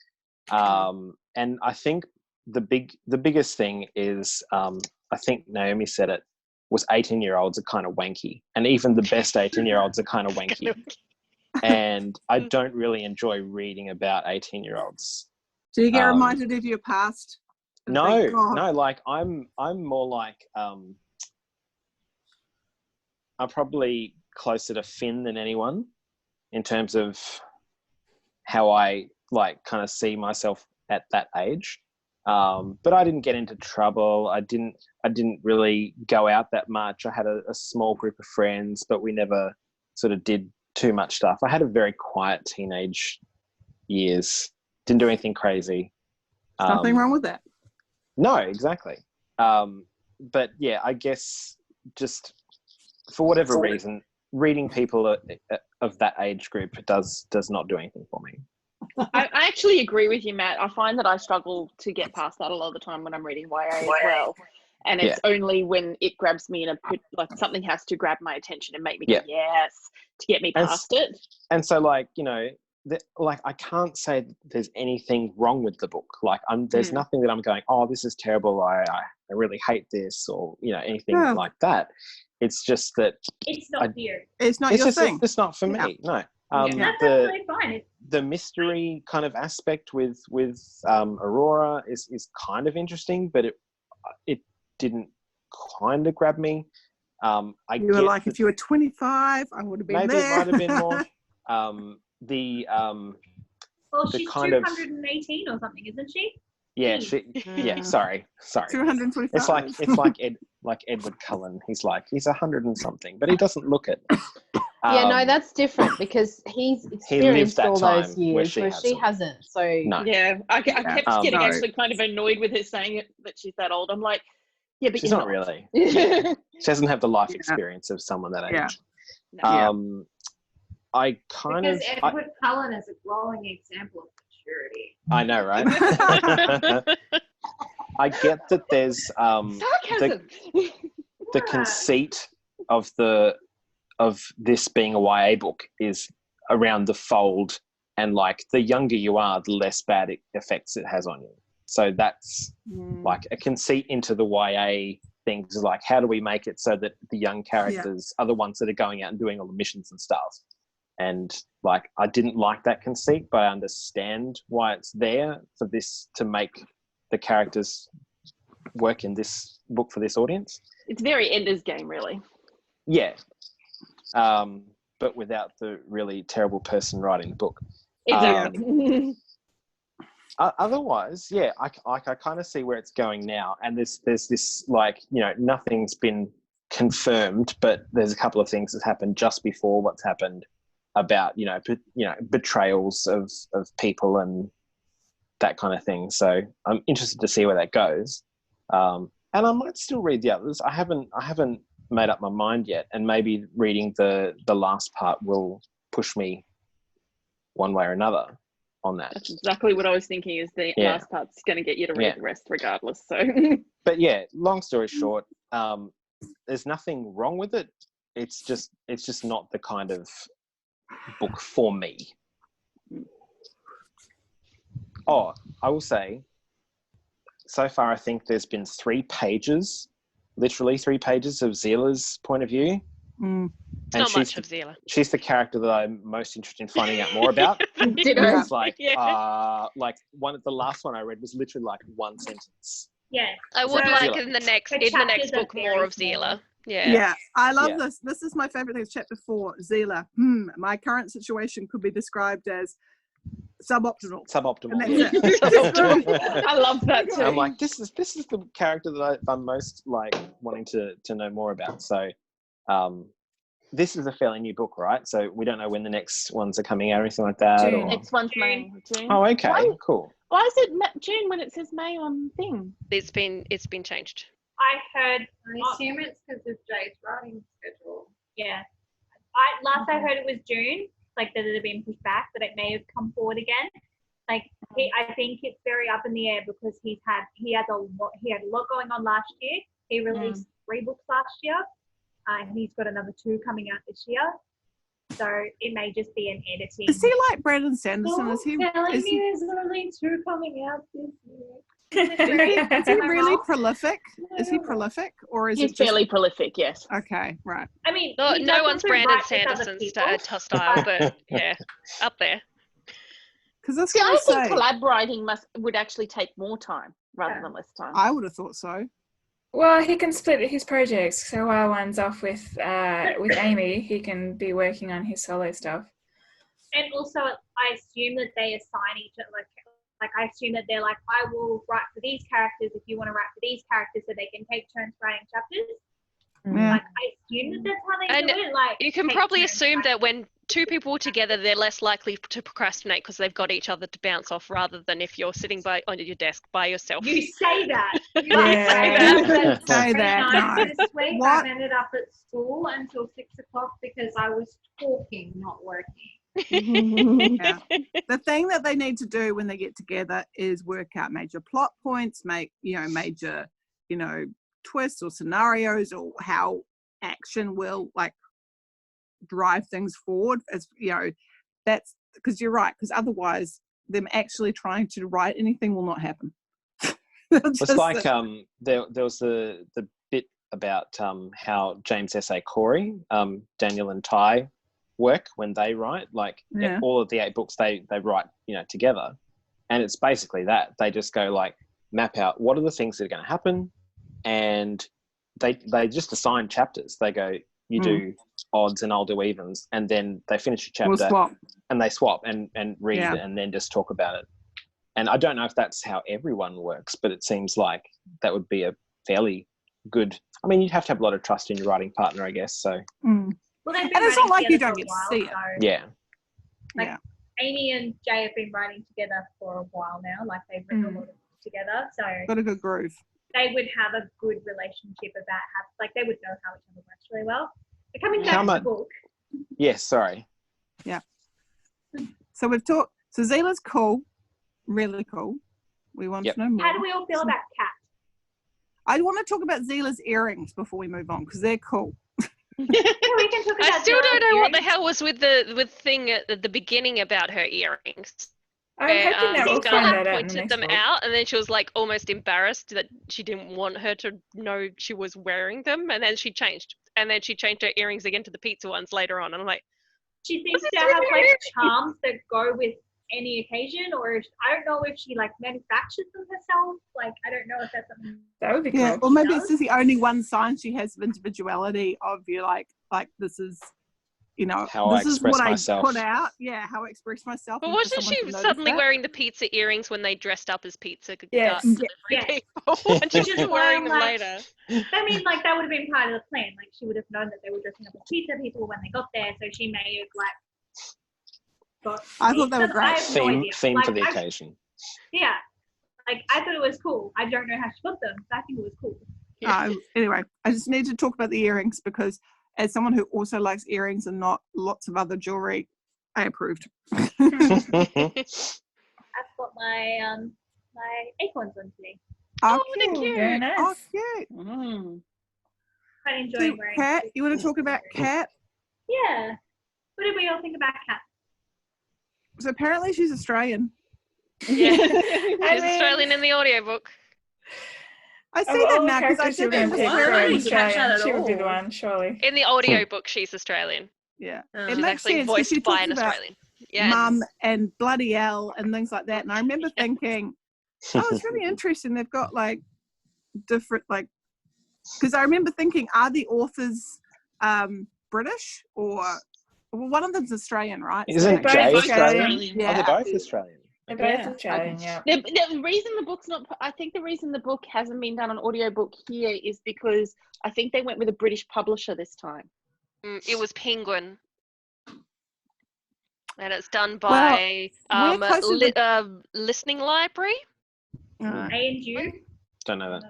And I think the biggest thing is, I think Naomi said it, was 18-year-olds are kind of wanky. And even the best 18-year-olds are kind of wanky. And I don't really enjoy reading about 18-year-olds. Do you get reminded of your past? No, like I'm more like, I'm probably closer to Finn than anyone in terms of how I like kind of see myself at that age. But I didn't get into trouble. I didn't really go out that much. I had a small group of friends, but we never sort of did too much stuff. I had a very quiet teenage years. Didn't do anything crazy. Nothing wrong with that. No, exactly. But yeah, I guess just for whatever reason, reading people of that age group does not do anything for me. I actually agree with you, Matt. I find that I struggle to get past that a lot of the time when I'm reading YA as well. And it's only when it grabs me like something has to grab my attention and make me go, yes, to get me past it. And so, like, like, I can't say there's anything wrong with the book. Like, there's nothing that I'm going, oh, this is terrible. I really hate this, or anything like that. It's just that it's not you. It's not your thing. It's not for me. No. That's absolutely fine. The mystery kind of aspect with Aurora is kind of interesting, but it didn't kind of grab me. You were like, if you were 25, I would have been maybe there. Maybe it might have been more. Well, she's 218 or something, isn't she? Yeah, sorry. 225. It's like Edward Cullen. He's 100 and something, but he doesn't look it. No, that's different because he's experienced all those years, where she hasn't. So yeah, I kept getting actually kind of annoyed with her saying that she's that old. I'm like, yeah, but she's not really. She doesn't have the life experience of someone that age. No. I kind because Edward Cullen is a glowing example of maturity. I know, right? I get that there's the conceit of this being a YA book is around the fold, and like the younger you are, the less bad effects it has on you. So that's like a conceit into the YA things, like how do we make it so that the young characters are the ones that are going out and doing all the missions and stuff. And like I didn't like that conceit, but I understand why it's there for this to make the characters work in this book for this audience. It's very Ender's Game, really. Yeah. But without the really terrible person writing the book. Exactly. Otherwise, yeah, I kind of see where it's going now. And there's this, like, you know, nothing's been confirmed, but there's a couple of things that happened just before what's happened about, you know, betrayals of people and that kind of thing. So I'm interested to see where that goes. And I might still read the others. I haven't made up my mind yet, and maybe reading the last part will push me one way or another on that. That's exactly what I was thinking, is the last part's going to get you to read the rest regardless. So, but yeah, long story short, there's nothing wrong with it. It's just not the kind of book for me. Oh, I will say, so far I think there's been 3 pages, literally 3 pages of Zila's point of view. It's not much of Zila. She's the character that I'm most interested in finding out more about. It's like, like the last one I read was literally like 1 sentence. Yeah. I would So, like in the next book more of Zila. Yeah. I love this. This is my favorite thing. It's chapter 4, Zila. My current situation could be described as suboptimal. Suboptimal. And that's it. I love that too. I'm like, this is the character that I'm most like wanting to know more about. So, this is a fairly new book, right? So we don't know when the next ones are coming out or anything like that. June. Or... Next one's May. June. Oh, okay, cool. Why is it June when it says May on thing? It's been changed. I heard. I assume it's because of Jay's writing schedule. Yeah. Last I heard it was June, like that it had been pushed back, but it may have come forward again. Like I think it's very up in the air because he had a lot going on last year. He released 3 books last year. And he's got another 2 coming out this year. So it may just be an editing. Is he like Brandon Sanderson? Is he There's only 2 coming out this year. is he really prolific? Is he prolific, or is He's it just... fairly prolific? Yes. Okay, right. I mean, no one's Brandon Sanderson's style, but yeah, up there. Because that's See, I what think collaborating would actually take more time rather than less time. I would have thought so. Well, he can split his projects. So while one's off with Amie, he can be working on his solo stuff. And also, I assume that they assign each other. Like I assume that they're like, I will write for these characters if you want to write for these characters, so they can take turns writing chapters. Yeah. Like I assume that that's how they do it. Like you can probably assume that when 2 people are together, they're less likely to procrastinate because they've got each other to bounce off, rather than if you're sitting on your desk by yourself. You say that. Say that. This week What? I ended up at school until 6 o'clock because I was talking, not working. Yeah. The thing that they need to do when they get together is work out major plot points, make major twists or scenarios, or how action will like drive things forward. As that's because you're right, because otherwise them actually trying to write anything will not happen. It's like there was the bit about how James S.A. Corey, Daniel and Ty work when they write. Like all of the 8 books they write together, and it's basically that they just go like map out what are the things that are going to happen, and they just assign chapters. They go, you do odds and I'll do evens, and then they finish a chapter and they swap and read it and then just talk about it. And I don't know if that's how everyone works, but it seems like that would be a fairly good, I mean, you'd have to have a lot of trust in your writing partner, I guess. So Well, and it's not like you don't get to see it. So, yeah. Amie and Jay have been writing together for a while now. Like they've written a lot of books together, so Got a good groove. they would have a good relationship about how, like they would know how each other works really well. But coming back to the book. Yes, sorry. Yeah. So we've talked. So Zila's cool, really cool. We want to know more. How do we all feel about Kat? I want to talk about Zila's earrings before we move on because they're cool. Yeah, we can talk about I still don't Zara's know what the earrings. hell was with the thing at the beginning about her earrings. I'm Where, hoping that we'll find Scarlett that out in the pointed next them book. out, and then she was like almost embarrassed that she didn't want her to know she was wearing them, and then she changed, her earrings again to the pizza ones later on, and I'm like, She seems to have like charms that go with any occasion, or I don't know if she like manufactures them herself. Like I don't know if that's something. That would be Yeah, cool. or maybe it's just the only one sign she has of individuality of you, like this is, you know, How I this is express what myself. I put out. Yeah, how I express myself. but and for wasn't someone she to notice suddenly that. wearing the pizza earrings when they dressed up as pizza Yes. delivery Yes. people, and she Which is was why wearing I'm them like- later? I mean, like that would have been part of the plan. Like she would have known that they were dressing up as pizza people when they got there, so she may have like. Got I thought they were some- great. I have no idea. Theme Like, for the I- occasion. Yeah, like I thought it was cool. I don't know how she got them, but I think it was cool. Anyway, I just need to talk about the earrings because as someone who also likes earrings and not lots of other jewelry, I approved. I've got my my acorns on today. Oh, they're cute. cute. Very nice. Oh, cute. Quite enjoying wearing. Kat, you want to talk about Kat? Yeah. What did we all think about Kat? So apparently she's Australian. Yeah, I she's mean, Australian in the audiobook. I of see that all the now because I characters you're did going to that pick with for I an didn't catch that Australian, at she would be the all. one, surely. In the audiobook, she's Australian. Yeah, Oh. it She's makes actually sense because she voiced by talks an about Australian. Yeah. mum and bloody hell and things like that. And I remember thinking, oh, it's really interesting. They've got like different, like, because I remember thinking, are the authors British or, well, one of them's Australian, right? Isn't both Jay Australian. Australian? Yeah. Oh, they're both Australian. They're both Yeah. Australian, yeah. The reason the book's not, I think the reason the book hasn't been done on audiobook here is because I think they went with a British publisher this time. It was Penguin. And it's done by we're closer Listening Library. A&U. Don't know that.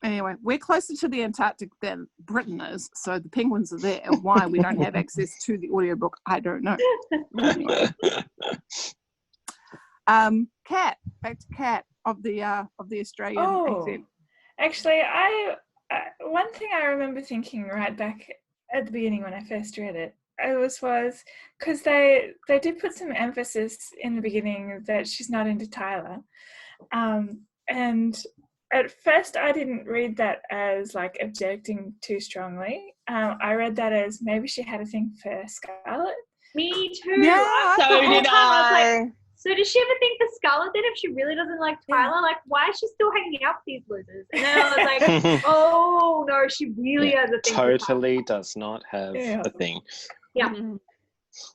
Anyway, we're closer to the Antarctic than Britain is, so the penguins are there. And why we don't have access to the audiobook, I don't know. Anyway. Kat, back to Kat of the Australian accent. Actually, one thing I remember thinking right back at the beginning when I first read it, was because they did put some emphasis in the beginning that she's not into Tyler, and at first I didn't read that as like objecting too strongly. I read that as maybe she had a thing for Scarlett. Me too. Yeah, So did I. Like, so does she ever think for Scarlett then if she really doesn't like Tyler? Like, why is she still hanging out with these losers? And then I was like, oh no, she really has a thing for Tyler. Totally does not have a thing. Yeah. Mhm.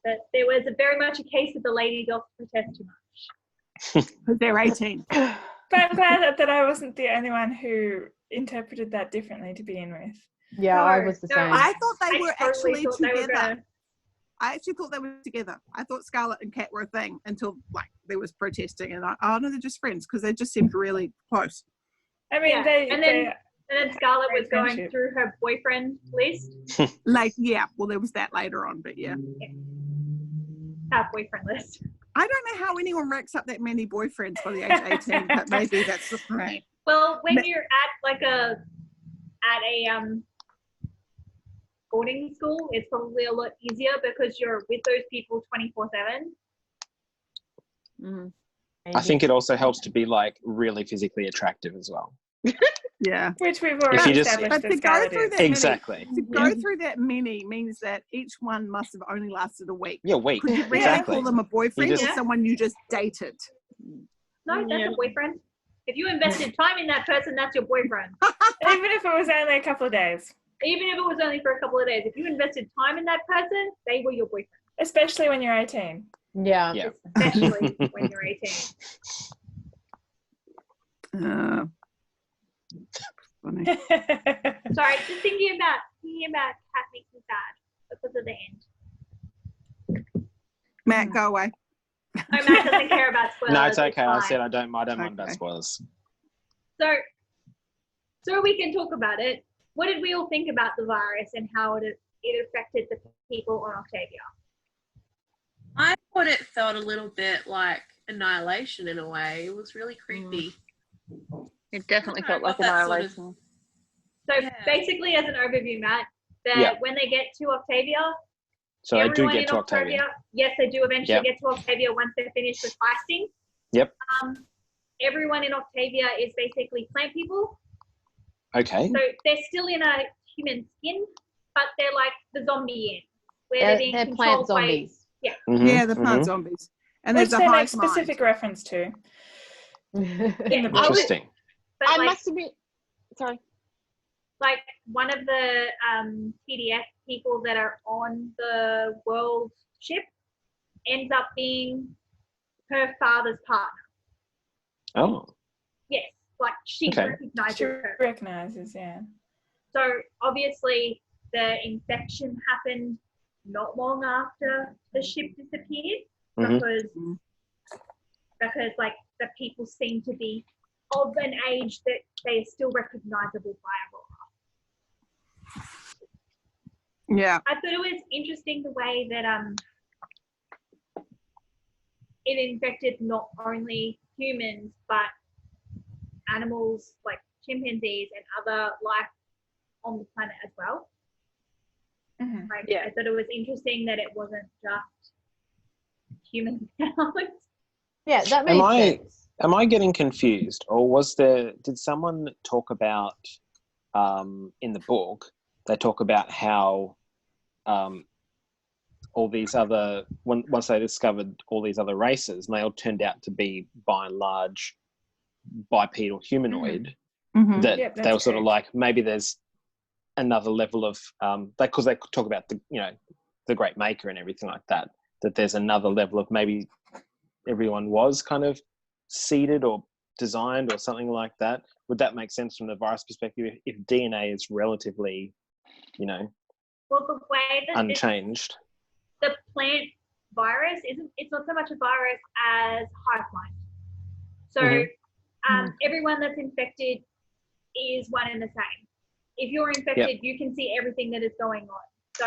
But there was very much a case of the lady doth protest too much. Because they're 18. But I'm glad that I wasn't the only one who interpreted that differently to begin with. Yeah, I was the No, same. I thought they I were totally actually thought they were together. gonna- I actually thought they were together. I thought Scarlett and Kat were a thing until like there was protesting, and oh no, they're just friends because they just seemed really close. I mean, Yeah, and then Scarlett was Great going friendship. through her boyfriend list. Like, yeah, well, there was that later on, but yeah. Her boyfriend list. I don't know how anyone racks up that many boyfriends by the age of 18, but maybe that's just right. Well, when But- you're at a boarding school, it's probably a lot easier because you're with those people 24/7. Mhm. I think it also helps to be like really physically attractive as well. Yeah. which we've If already you just- established But that to go Scarlett through is. that many, Exactly. to go through that many means that each one must have only lasted a week. Yeah, wait. Could you really Exactly. call them a boyfriend just- or someone you just dated? No, that's Yeah. a boyfriend. If you invested time in that person, that's your boyfriend. Even if it was only a couple of days. Even if it was only for a couple of days. If you invested time in that person, they were your boyfriend. Especially when you're 18. Yeah. Yeah. Especially when you're 18. Funny. Sorry, just thinking about Kat makes me sad because of the end. Matt, go away. Oh, Matt doesn't care about spoilers. No, it's okay. I fine. said I don't mind about Okay. spoilers. So we can talk about it. What did we all think about the virus and how it affected the people on Octavia? I thought it felt a little bit like Annihilation in a way. It was really creepy. It definitely I felt like got that sort of- Annihilation. So Yeah. basically, as an overview, Matt, that when they get to Octavia, So I do everyone get in to Octavia. yes, they do eventually Yep. get to Octavia once they're finished with feisting. Yep. Everyone in Octavia is basically plant people. Okay. So they're still in a human skin, but they're like the zombie end, where they're being They're controlled plant zombies. by Yeah, the plant zombies. And Which there's a they make hive specific mind. reference to in the book. Interesting. But I like, must admit, sorry. like one of the PDF people that are on the world ship ends up being her father's partner. Oh. Yes, like she Okay. recognizes She her. recognizes, yeah. So obviously the infection happened not long after the ship disappeared because like the people seem to be of an age that they are still recognizable by Aurora. Yeah. I thought it was interesting the way that it infected not only humans but animals like chimpanzees and other life on the planet as well. Like, I thought it was interesting that it wasn't just human powers. Yeah, that made sense. Am I getting confused, or did someone talk about in the book? They talk about how all these other once they discovered all these other races, and they all turned out to be by and large bipedal humanoid. That they were sort of like, maybe there's another level of because they talk about the great maker and everything like that. That there's another level of maybe everyone was kind of seeded or designed or something like that. Would that make sense from the virus perspective if DNA is relatively, well, the way that unchanged? The plant virus it's not so much a virus as hive mind. So everyone that's infected is one and the same. If you're infected, you can see everything that is going on. So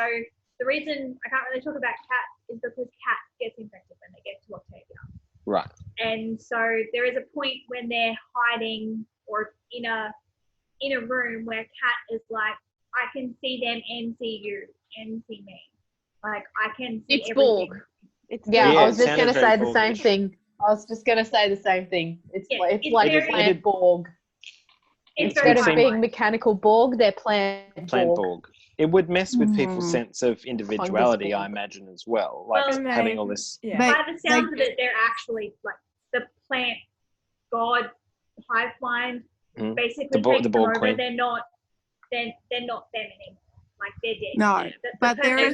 the reason I can't really talk about cats is because cats gets infected when they get to Octavia. Right. And so there is a point when they're hiding or in a room where Cat is like, I can see them and see you and see me. Like I can see everything. Borg. I was just going to say the same thing. It's like plant Borg. Instead of being mechanical Borg, they're plant Borg. It would mess with people's sense of individuality, I imagine, as well. Like having all this. Yeah. By the sounds of it, they're actually like the plant god hive mind. Basically, the Borg over. Queen. They're not them anymore. Like they're dead. No, but there is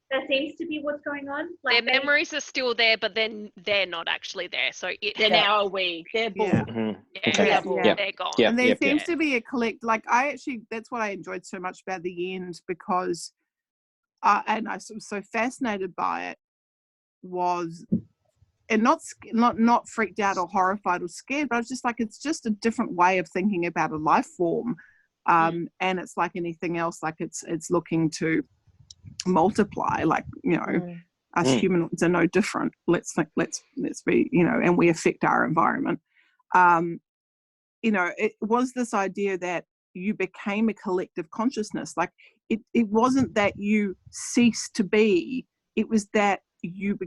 that seems to be what's going on. Like their memories are still there, but then they're not actually there. So they're now a we. They're Borg. They're gone. And there seems to be a like that's what I enjoyed so much about the end, because and I was so fascinated by it was, and not freaked out or horrified or scared, but I was just like, it's just a different way of thinking about a life form. And it's like anything else, like it's looking to multiply, like us humans are no different. Let's be, and we affect our environment. It was this idea that you became a collective consciousness. Like it wasn't that you ceased to be, it was that you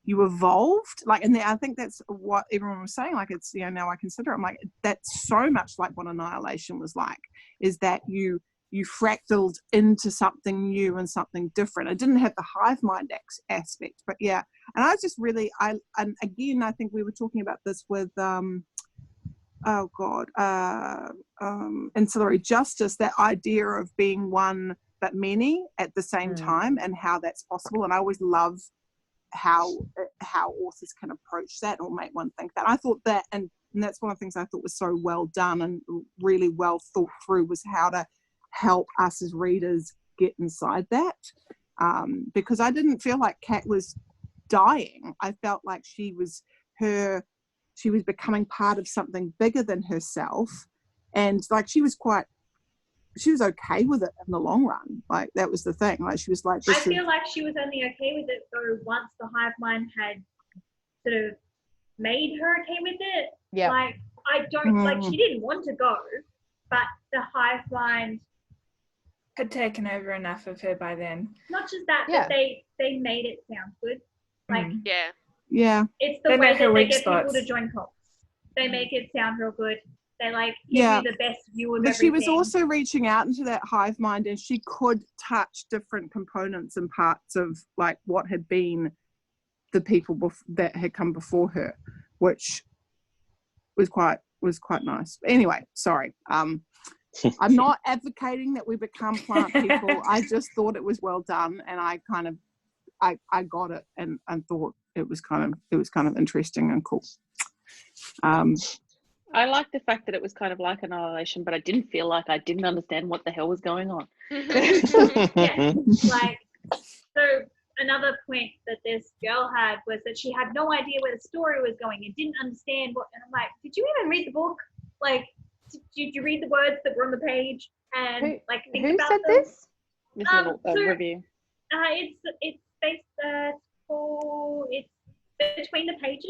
evolved. Like, and I think that's what everyone was saying. Like, it's, now I consider it, I'm like, that's so much like what Annihilation was like, is that you fractaled into something new and something different. It didn't have the hive mind aspect, but yeah. And I was just really, and again, I think we were talking about this with, ancillary justice, that idea of being one but many at the same time, and how that's possible. And I always love how authors can approach that or make one think that. I thought that, and that's one of the things I thought was so well done and really well thought through, was how to help us as readers get inside that, because I didn't feel like Kat was dying. I felt like she was becoming part of something bigger than herself, and like she was okay with it in the long run. Like that was the thing. Like she was like, I feel like she was only okay with it though once the hive mind had sort of made her okay with it. Yeah. Like I don't like, she didn't want to go, but the hive mind, had taken over enough of her by then. not just that, Yeah. but they made it sound good. Like, Yeah. Yeah. it's the They way know her that they weak get people spots. to join cults. They make it sound real good. They like give Yeah. you the best view of But she was everything. also reaching out into that hive mind, and she could touch different components and parts of like what had been the people that had come before her, which was quite nice. Anyway, sorry. I'm not advocating that we become plant people. I just thought it was well done, and I kind of I got it and thought it was kind of interesting and cool. I like the fact that it was kind of like Annihilation, but I didn't feel like I didn't understand what the hell was going on. Yeah, like, so another point that this girl had was that she had no idea where the story was going and didn't understand what, and I'm like, did you even read the book? Like, did you read the words that were on the page and like think Who about said them? this? This little So- review. It's based it's between the pages.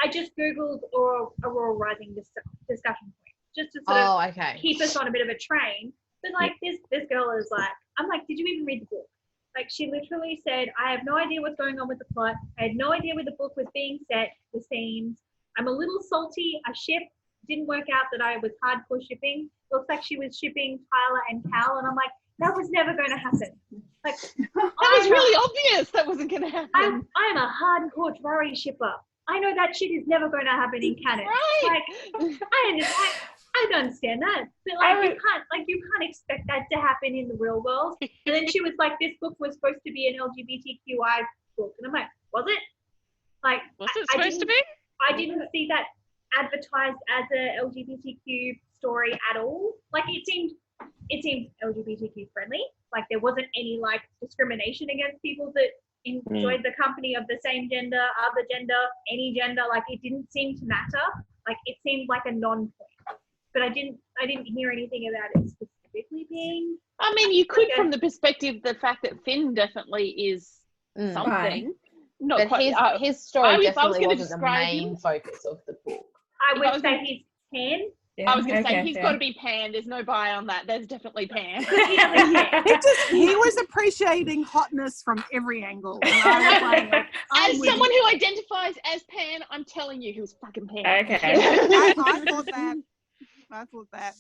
I just googled Aurora Rising discussion point just to sort of Okay. keep us on a bit of a train. But like this girl is like, I'm like, did you even read the book? Like, she literally said, I have no idea what's going on with the plot. I had no idea where the book was being set, the scenes. I'm a little salty. A ship didn't work out that I was hardcore shipping. Looks like she was shipping Tyler and Cal, and I'm like, that was never going to happen. Like, That was really obvious that wasn't going to happen. I'm a hardcore Ferrari shipper. I know that shit is never going to happen in canon. Right. Like, I don't understand that. But like, you can't expect that to happen in the real world. And then she was like, this book was supposed to be an LGBTQI book, and I'm like, was it? Like, Was it supposed to be? I didn't see that advertised as a LGBTQ story at all. Like, it seemed LGBTQ friendly. Like, there wasn't any like discrimination against people that enjoyed the company of the same gender, other gender, any gender. Like, it didn't seem to matter. Like, it seemed like a non-point. But I didn't hear anything about it specifically being. I mean, you could, from the perspective, the fact that Finn definitely is something. Not But quite. his story if I was definitely gonna wasn't the describe main him- focus of the book. I If I would was say gonna- he's Pan. Yeah, I was going to say, okay, he's fair. got to be Pan. There's no buy on that. There's definitely Pan. He doesn't care. He was appreciating hotness from every angle. And I was like, I'm As with someone you. who identifies as Pan, I'm telling you, he was fucking Pan. Okay. I thought that.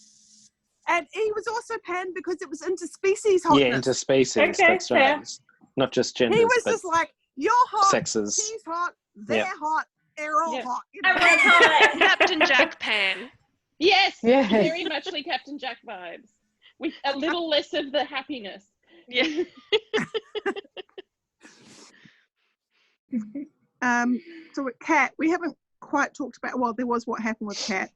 And he was also panned because it was interspecies hotness. Yeah, interspecies. Okay, That's fair. right. Not just genders, He was but just like, you're hot, sexes. he's hot, they're hot, they're all Yeah. hot. You know? Everyone's hot. Captain Jack Pan. Yes, Yes. very much like Captain Jack vibes. With a little less of the happiness. Yeah. So with Kat, we haven't quite talked about, well, there was what happened with Kat.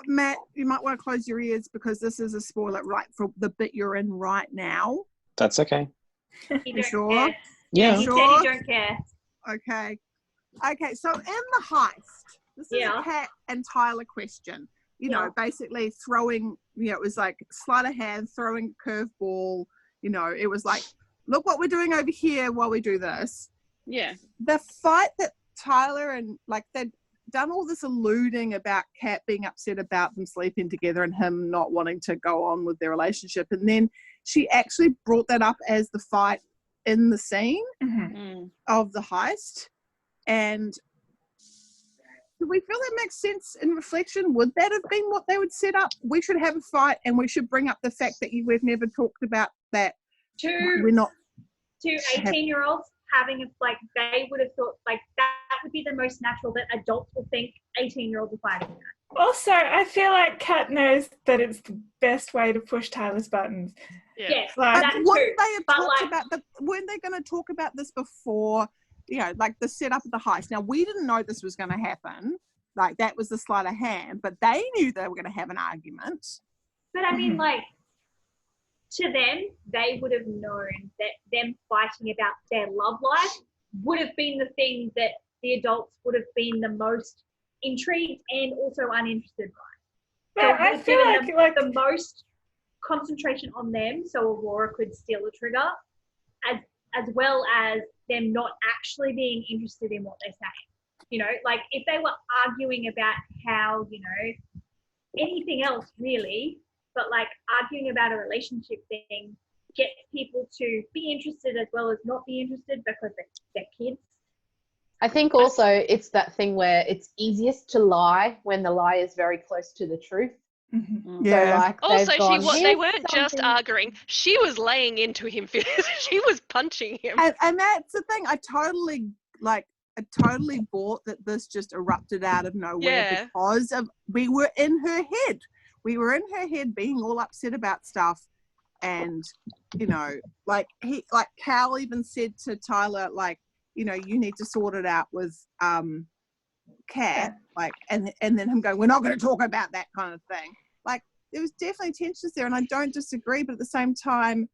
Matt, you might want to close your ears because this is a spoiler right for the bit you're in right now. That's okay. He don't sure? care. Yeah. He Sure? said he don't care. Okay, so in the heist, this is Yeah. a Kat and Tyler question. You know, basically throwing, it was like sleight of hand, throwing curveball. It was like, look what we're doing over here while we do this. Yeah. The fight that Tyler and they'd done all this alluding about Kat being upset about them sleeping together and him not wanting to go on with their relationship. And then she actually brought that up as the fight in the scene of the heist. And do we feel that makes sense in reflection? Would that have been what they would set up? We should have a fight and we should bring up the fact that we've never talked about that. We're not. Two 18-year-olds having they would have thought that would be the most natural that adults will think 18-year-olds are fighting that. Also, I feel like Kat knows that it's the best way to push Tyler's buttons. Yeah. Yes, Like- that Wouldn't too. they have But talked about weren't they going to talk about this before, the setup of the heist? Now, we didn't know this was going to happen. That was the sleight of hand, but they knew they were going to have an argument. But I mean, to them, they would have known that them fighting about their love life would have been the thing that the adults would have been the most intrigued and also uninterested by. But So it would I have feel given like them the most concentration on them, so Aurora could steal the trigger, as well as them not actually being interested in what they're saying. If they were arguing about how, anything else really, but like arguing about a relationship thing gets people to be interested as well as not be interested because they're kids. I think also it's that thing where it's easiest to lie when the lie is very close to the truth. Mhm. So like Also, they've gone, they "Here's weren't just something-" arguing. She was laying into him. She was punching him. And that's the thing. I totally bought that this just erupted out of nowhere because we were in her head. We were in her head being all upset about stuff. And, you know, like Cal even said to Tyler, like, you know, you need to sort it out with Kat, like, and then him going, we're not going to talk about that kind of thing. Like, there was definitely tensions there, and I don't disagree, but at the same time,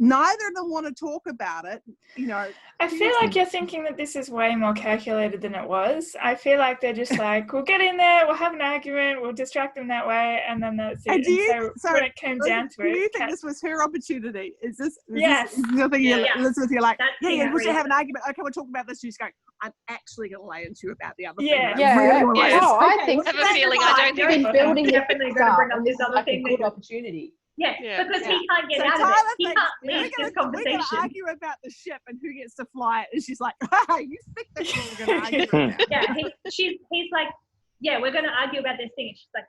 neither of them want to talk about it, you know. I feel like you're thinking that this is way more calculated than it was. I feel like they're just like, we'll get in there, we'll have an argument, we'll distract them that way, and then that's it. And so when it came down to it, do you think this was her opportunity? Is Yes. this the thing, Elizabeth? You're like, That's we should have an argument. Okay, we'll talk about this. She's going, I'm actually going to lay into you about the other thing. Yeah. I really want to lay into. Oh, I Okay, think I have a feeling I don't think been building this definitely going to up, bring up and this this is other like a thing. good opportunity. Yeah, because he can't get So out of it. Tyler He thinks, can't leave this we're conversation. going to argue about the ship and who gets to fly it. And she's like, you think that's what we're going to argue about? Yeah, he's like, yeah, we're going to argue about this thing. And she's like,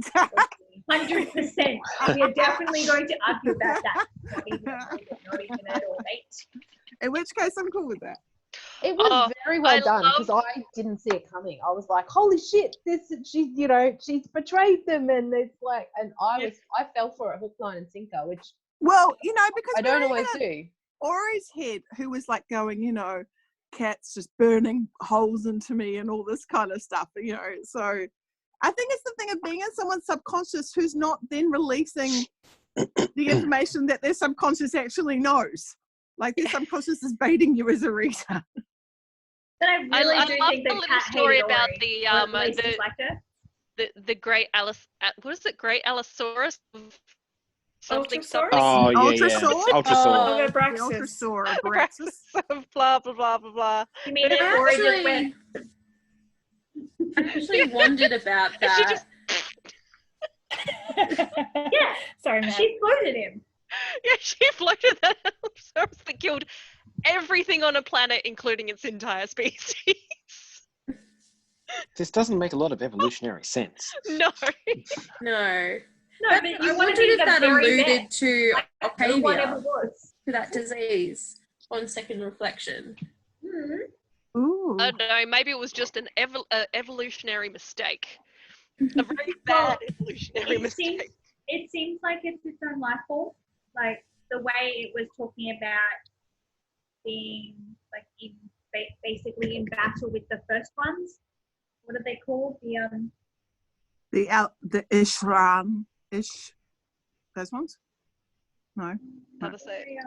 yes, 100%. We are definitely going to argue about that. Not even at all, mate. In which case, I'm cool with that. It was very well done love- because I didn't see it coming. I was like, "Holy shit! She's betrayed them," and it's like, and I fell for it hook, line, and sinker, which Well, you know, because I don't always do. Ori's head, who was like going, you know, Kat's just burning holes into me and all this kind of stuff, you know. So I think it's the thing of being in someone's subconscious who's not then releasing the information that their subconscious actually knows. Like their subconscious is baiting you as a reader. But I really do love think the that little Kat story hated about Ori, or at least disliked her. the great Alice. What is it? Great Allosaurus? Something. Ultrasaurus? Oh, yeah. Ultrasaur? Ultrasaur. The Braxis. Ultrasaur, Braxis. Blah blah blah blah blah. You mean that Ori just went, I actually wondered about And she that. just yeah, Sorry, Matt. she floated him. she floated that Allosaurus that killed everything on a planet, including its entire species. This doesn't make a lot of evolutionary sense. No. No. No, But but I you want to wondered think if that very alluded bad. to Like, whatever Octavia, was. to that disease on second reflection. Ooh. I don't know. Maybe it was just an evolutionary mistake. A very bad evolutionary mistake. It seems like it's its own life form. Like the way it was talking about being like basically in battle with the first ones. What are they called? The Ishran. Those ones? No. How to say it?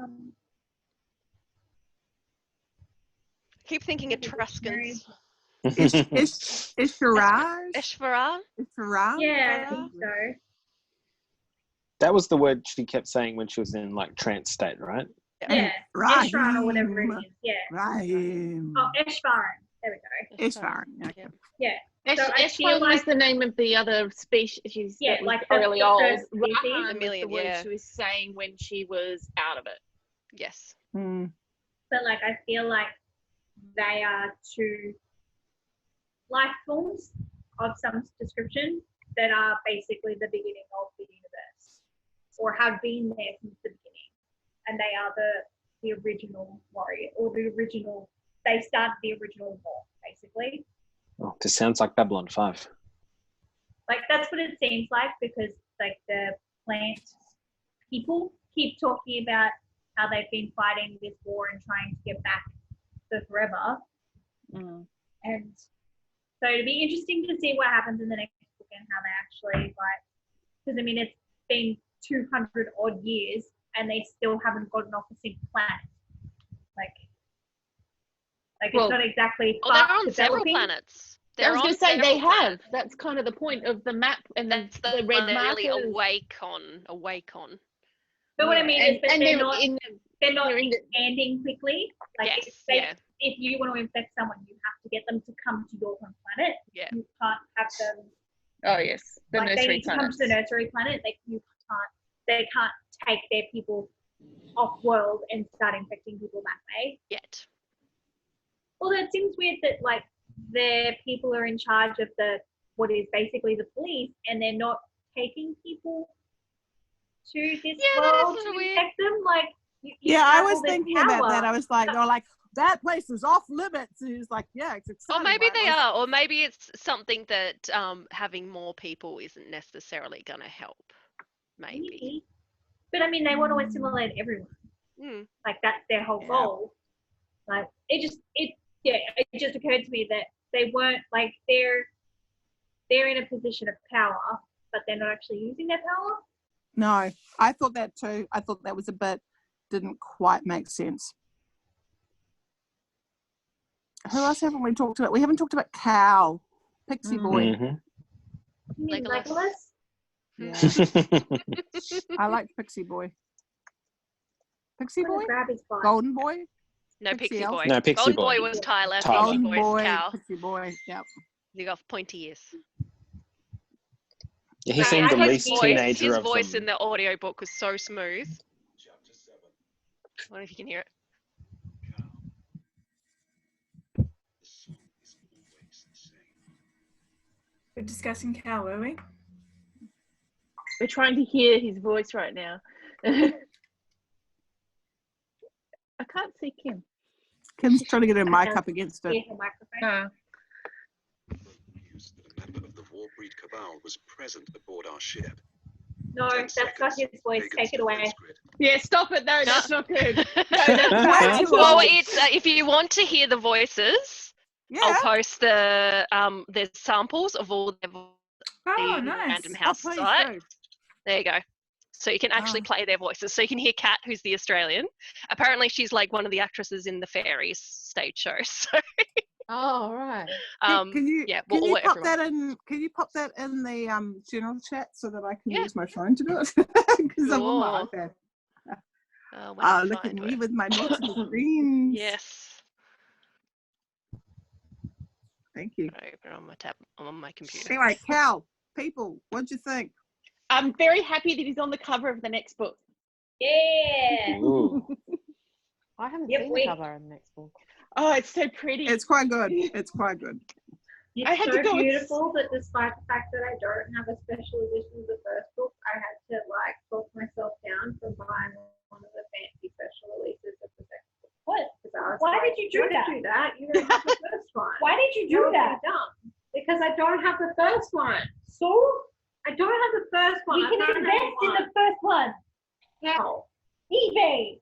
Keep thinking Etruscans. Ishvaraj? Ishvara? Ishvaraj? Yeah, I think so. That was the word she kept saying when she was in like trance state, right? Yeah, Rahim. Ishran or whatever it is. Yeah. Rahim. Oh, Eshvaran. There we go. Ishvar. Okay. Yeah. So I Esh feel was like the name of the other species Yeah, that was like the really old. first species. Raham was Chameleon, the word yeah. she was saying when she was out of it. Yes. Mm. but like I feel like they are two life forms of some description that are basically the beginning of the universe, or have been there since the beginning, and they are the original warrior, or they started the original war, basically. Oh, this sounds like Babylon 5. Like that's what it seems like, because like the plant people keep talking about how they've been fighting this war and trying to get back to forever. And so it'd be interesting to see what happens in the next book and how they actually because I mean it's been 200 odd years and they still haven't gotten off a single planet. Like Well, it's not exactly Well, they're fast on several developing. planets. I They're was on going to say they several have. planets. That's kind of the point of the map and That's the the red one they're really markers. awake on. But what I mean is that and they're not they're in the- expanding quickly. Like Yes, if you want to infect someone, you have to get them to come to your home planet. Yeah. You can't have them Oh yes, the like they nursery need to come planets. to the nursery planet. They can't take their people off world and start infecting people that way. Yet. Although it seems weird that like their people are in charge of what is basically the police, and they're not taking people to this world to infect them. Like, you I have was all this thinking power. about that. I was like, they're like, that place is off limits. And he was like, yeah, it's exciting. Or maybe right? they are, or maybe it's something that having more people isn't necessarily going to help. Maybe. But I mean, they want to assimilate everyone. Mm. Like that's their whole goal. Like it just occurred to me that they weren't like they're in a position of power, but they're not actually using their power. No, I thought that too. I thought that was didn't quite make sense. Who else haven't we talked about? We haven't talked about Cal, Pixie Boy. Mhm. You mean Legolas? Legolas? I like Pixie Boy. Pixie I'm gonna Boy? grab his butt. Golden Boy? No, Pixie elf? Boy. No, Pixie Golden Boy. Boy was Tyler. Tyler. Pixie Golden Boy's Boy, Cal. Pixie Boy, yep. You got pointy ears. Yeah, he Right, seemed the I least like teenager his of voice them. in the audiobook was so smooth. I wonder if you can hear it. We're discussing Cal, were we? We're trying to hear his voice right now. I can't see Kim. Kim's trying to get her mic up against it. Yeah, the microphone. News that a member of the Warbreed Cabal was present aboard our ship. No, 10 that's not seconds, his voice. Hagen's Take it away. defense grid. Yeah, stop it. No, that's not good. No, that's Way bad. too Well, old. it's if you want to hear the voices, I'll Yeah. post the samples of all the Oh, the nice. Random House please site. do. There you go. So you can actually Oh. play their voices. So you can hear Kat, who's the Australian. Apparently, she's like one of the actresses in the Fairies stage show. So Oh, right. Can you yeah, can we'll you let pop everyone. that in? Can you pop that in the general chat so that I can Yeah. use my phone to do it? Because I'm on my Sure. iPad. When I Look at find me it. with my multiple screens. Yes. Thank you. I open it on my tab on my computer. Anyway, Cal, people, what'd you think? I'm very happy that he's on the cover of the next book. Yeah. Ooh. I haven't Yep, seen wait. the cover in the next book. Oh, it's so pretty. It's quite good. It's quite good. It's I had so to go with- beautiful that despite the fact that I don't have a special edition of the first book, I had to like talk myself down from buying one of the fancy special releases of the second book. What? Why did you do that? You don't have the first one. Why did you do that? Because I don't have the first one. So? I don't have the first one. You can invest in the first one. How? eBay.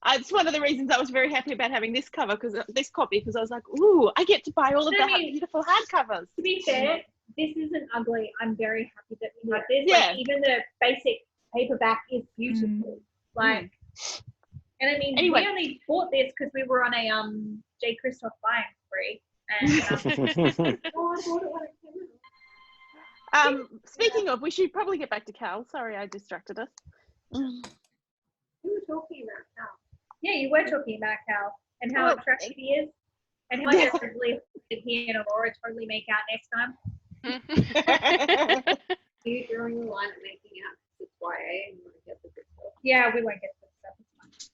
It's one of the reasons I was very happy about having this cover, because this copy, because I was like, ooh, I get to buy all of I the mean, beautiful hardcovers. To be fair, this isn't ugly. I'm very happy that we have this. Yeah. Like, even the basic paperback is beautiful. Like, and I mean, Anyway. we only bought this because we were on a J. Kristoff buying spree. And oh, I bought it when it came out. Speaking of, we should probably get back to Cal. Sorry, I distracted us. We were talking about Cal. Yeah, you were talking about Cal and how Well, attractive he is, and how Yeah. aggressively he and Aurora totally make out next time. You drawing the line at making out it's YA and you want to get the good stuff. Yeah, we won't get to the stuff. It's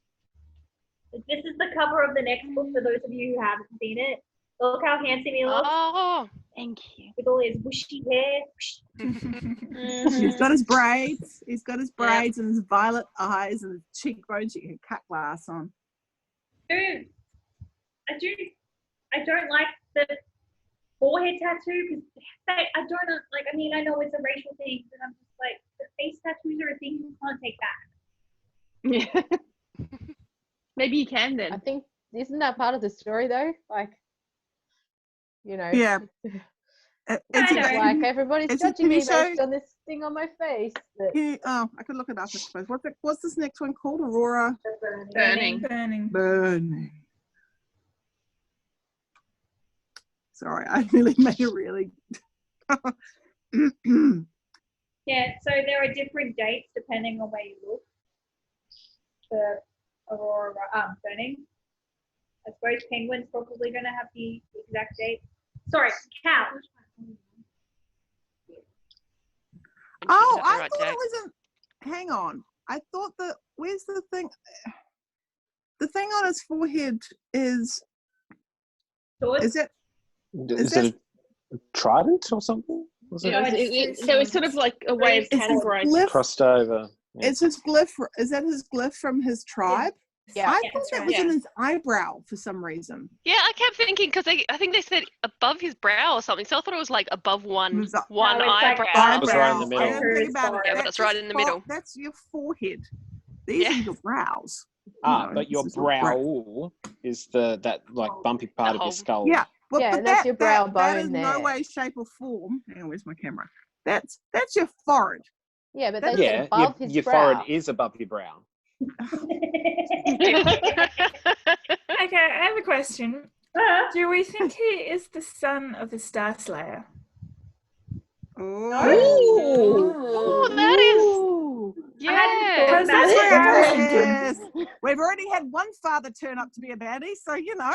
fine. This is the cover of the next book for those of you who haven't seen it. Look how handsome he looks Oh, Thank you. with all his bushy hair. He's got his braids. He's got his braids and his violet eyes and his cheekbones. You can cut glass on. Dude, I don't like the forehead tattoo because I don't like. I mean, I know it's a racial thing, but I'm just like the face tattoos are a thing you can't take back. Yeah. Maybe you can I then. think, isn't that part of the story though? Like, you know, Yeah. I know. like everybody's It's a judging me TV show. based on this thing on my face. But I could look it up, I suppose. What's this next one called? Aurora Burning. Burning. Burning. Sorry, I really made it really. Yeah, so there are different dates depending on where you look for Aurora Burning. I suppose Penguin's probably going to have the exact date Sorry, Cal. Oh, I thought it was hang on. I thought that, where's the thing? The thing on his forehead is it a trident or something? Was Yeah, it? there was sort of like a way of categorizing. Crossed over. Yeah. It's his glyph. Is that his glyph from his tribe? Yeah. I thought that was in his eyebrow for some reason. Yeah, I kept thinking because I think they said above his brow or something, so I thought it was like above one it's eyebrow. It was right in the middle. I didn't think about it. Yeah, but it's right in the middle. That's your forehead. These are your brows. But your brow is that like bumpy part of your skull. Yeah. Well, Yeah, but that's your brow bone that is there. no way, shape, or form. Hang on, where's my camera? That's your forehead. Yeah, but that's above his your brow. forehead is above your brow. Okay, I have a question. Do we think he is the son of the Star Slayer? Oh, that is. Yeah. That's what I was thinking. Yes. We've already had one father turn up to be a baddie, so you know.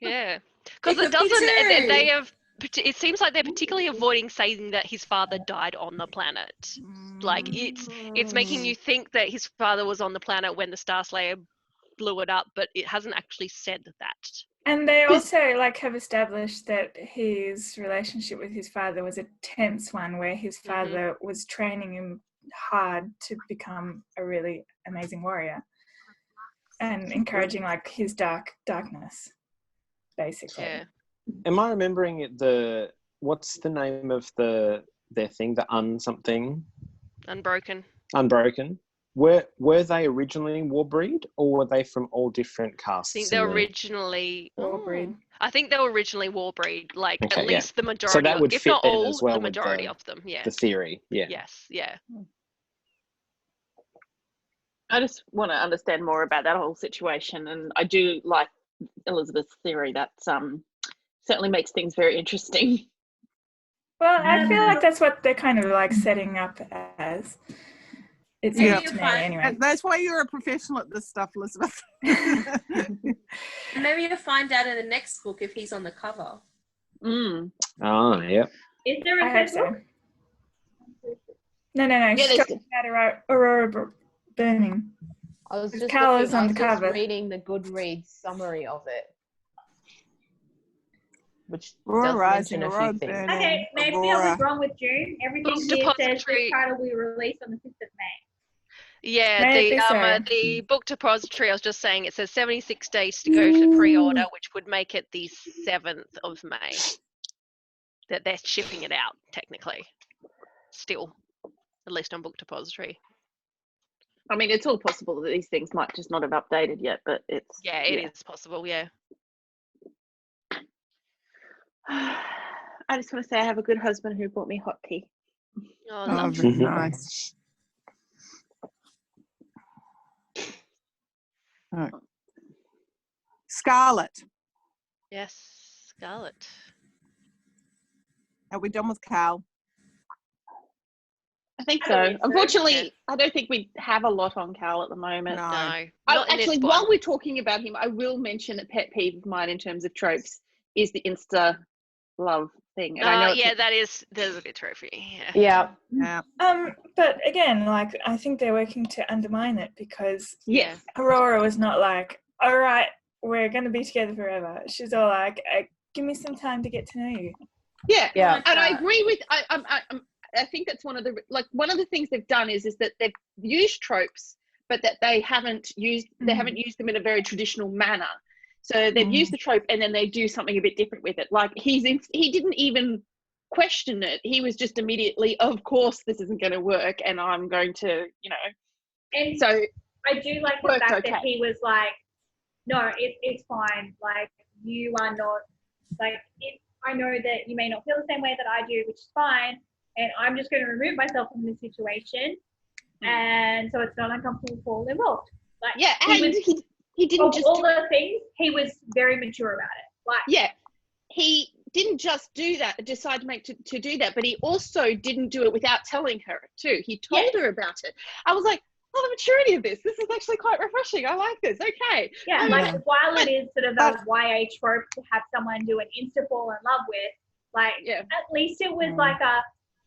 Yeah, because It it could be doesn't. too. They have. It seems like they're particularly avoiding saying that his father died on the planet. Like it's making you think that his father was on the planet when the Star Slayer blew it up, but it hasn't actually said that. And they also have established that his relationship with his father was a tense one, where his father was training him hard to become a really amazing warrior and encouraging his darkness, basically. Yeah. Am I remembering it? What's the name of their thing? The something? Unbroken. Unbroken. Were they originally Warbreed, or were they from all different castes? I think they're originally Warbreed. I think they were originally Warbreed, at least the majority. So that would if fit not then all, as well the with majority of them. Yeah. The theory, yeah. Yes. Yeah. I just want to understand more about that whole situation, and I do like Elizabeth's theory. That certainly makes things very interesting. Well, I feel like that's what they're kind of setting up as. It seems to me anyway. That's why you're a professional at this stuff, Elizabeth. Maybe you'll find out in the next book if he's on the cover. Oh, yeah. Is there I a hope so. No. Yeah, She's talking about Aurora burning. I was just, Cal is on the just cover. reading the Goodreads summary of it, which Aurora does Rising, mention a Aurora few things. burning. Okay, maybe I Aurora. was wrong with June. Everything Book here says this depository. title will be released on the 5th of May. Yeah, Maybe so. the book depository, I was just saying, it says 76 days to go for pre-order, which would make it the 7th of May. That they're shipping it out, technically. Still, at least on book depository. I mean, it's all possible that these things might just not have updated yet, but it's... Yeah, it is possible, yeah. I just want to say I have a good husband who bought me hot tea. Oh, Oh, lovely. very nice. Oh. Scarlet. Yes, Scarlet. Are we done with Cal? I think I so. believe so, Unfortunately, yeah. I don't think we have a lot on Cal at the moment. No. No, not in Actually, this while one. we're talking about him, I will mention a pet peeve of mine in terms of tropes is the Insta love thing. And I know Yeah, there's a bit trophy. Yeah. Yeah. Yeah. But again, I think they're working to undermine it because Yes. Aurora was not all right, we're going to be together forever. She's all give me some time to get to know you. Yeah. Yeah. And I agree with, I think that's one of the things they've done is that they've used tropes, but that they haven't used them in a very traditional manner. So they've used the trope and then they do something a bit different with it. He didn't even question it. He was just immediately, of course, this isn't going to work, and I'm going to, And So I do like the worked fact okay. that he was no, it's fine. You are not, I know that you may not feel the same way that I do, which is fine. And I'm just going to remove myself from this situation. And so it's not uncomfortable for all involved. He didn't of just all the things, he was very mature about it. He didn't just decide to do that, but he also didn't do it without telling her too. He told her about it. I was like, the maturity of this is actually quite refreshing. I like this. Okay. Yeah, while it is sort of a YA trope to have someone do an insta fall in love with, Like, Yeah. at least it was like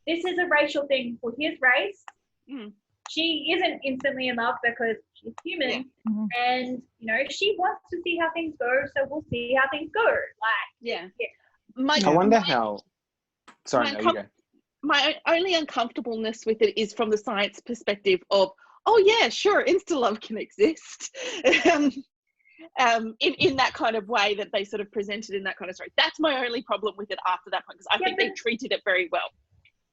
this is a racial thing for his race. Mm. She isn't instantly in love because she's human, and she wants to see how things go. So we'll see how things go. I wonder how. Sorry, no, you go. My only uncomfortableness with it is from the science perspective of, oh yeah, sure, insta-love can exist. In that kind of way that they sort of presented in that kind of story. That's my only problem with it after that point, because I think they treated it very well.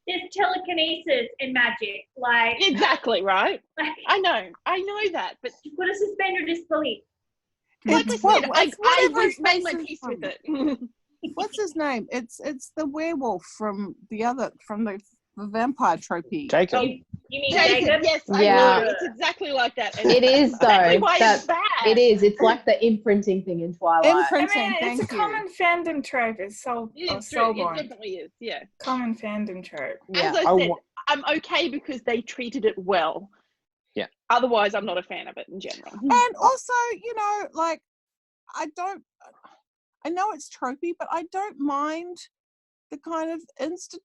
There's telekinesis and magic, like exactly right. Like, I know that, but you've got to suspend your disbelief. Like I said, I made my peace with it. What's his name? It's the werewolf from the vampire tropey. Jacob. You mean Jacob? Yes, I know. It's exactly like that. And It is though. exactly why it's bad. It is. It's like the imprinting thing in Twilight. It's a common fandom trope. It's true. It definitely is. Yeah. Common fandom trope. As I said, I'm okay because they treated it well. Yeah. Otherwise, I'm not a fan of it in general. And also, like, I know it's tropey, but I don't mind the kind of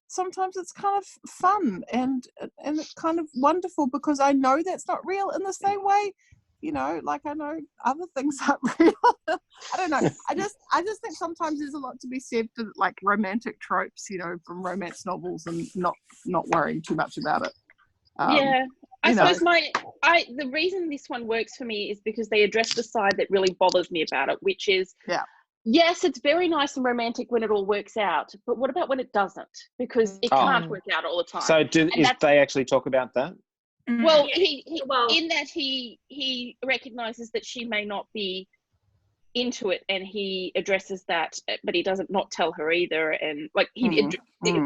sometimes it's kind of fun and it's kind of wonderful because I know that's not real in the same way, like I know other things aren't real. I don't know. I just think sometimes there's a lot to be said for like romantic tropes, from romance novels and not worrying too much about it. I suppose the reason this one works for me is because they address the side that really bothers me about it, which is yes, it's very nice and romantic when it all works out, but what about when it doesn't? Because it can't work out all the time. So they actually talk about that? Well, he recognizes that she may not be into it, and he addresses that, but he doesn't not tell her either, and like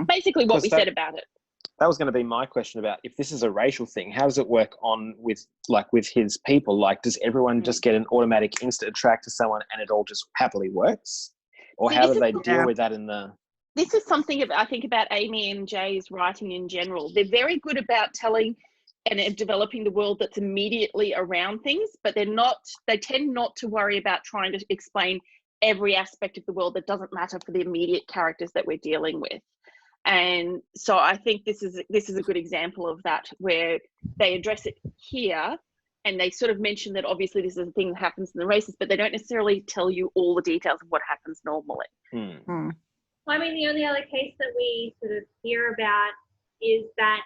basically what we said about it. That was going to be my question about if this is a racial thing, how does it work on with his people? Like, does everyone just get an automatic instant attract to someone and it all just happily works? Or how do they deal with that in the... This is something I think about Amie and Jay's writing in general. They're very good about telling and developing the world that's immediately around things, but they tend not to worry about trying to explain every aspect of the world that doesn't matter for the immediate characters that we're dealing with. And so I think this is a good example of that, where they address it here and they sort of mention that obviously this is a thing that happens in the races, but they don't necessarily tell you all the details of what happens normally. Well, I mean, the only other case that we sort of hear about is that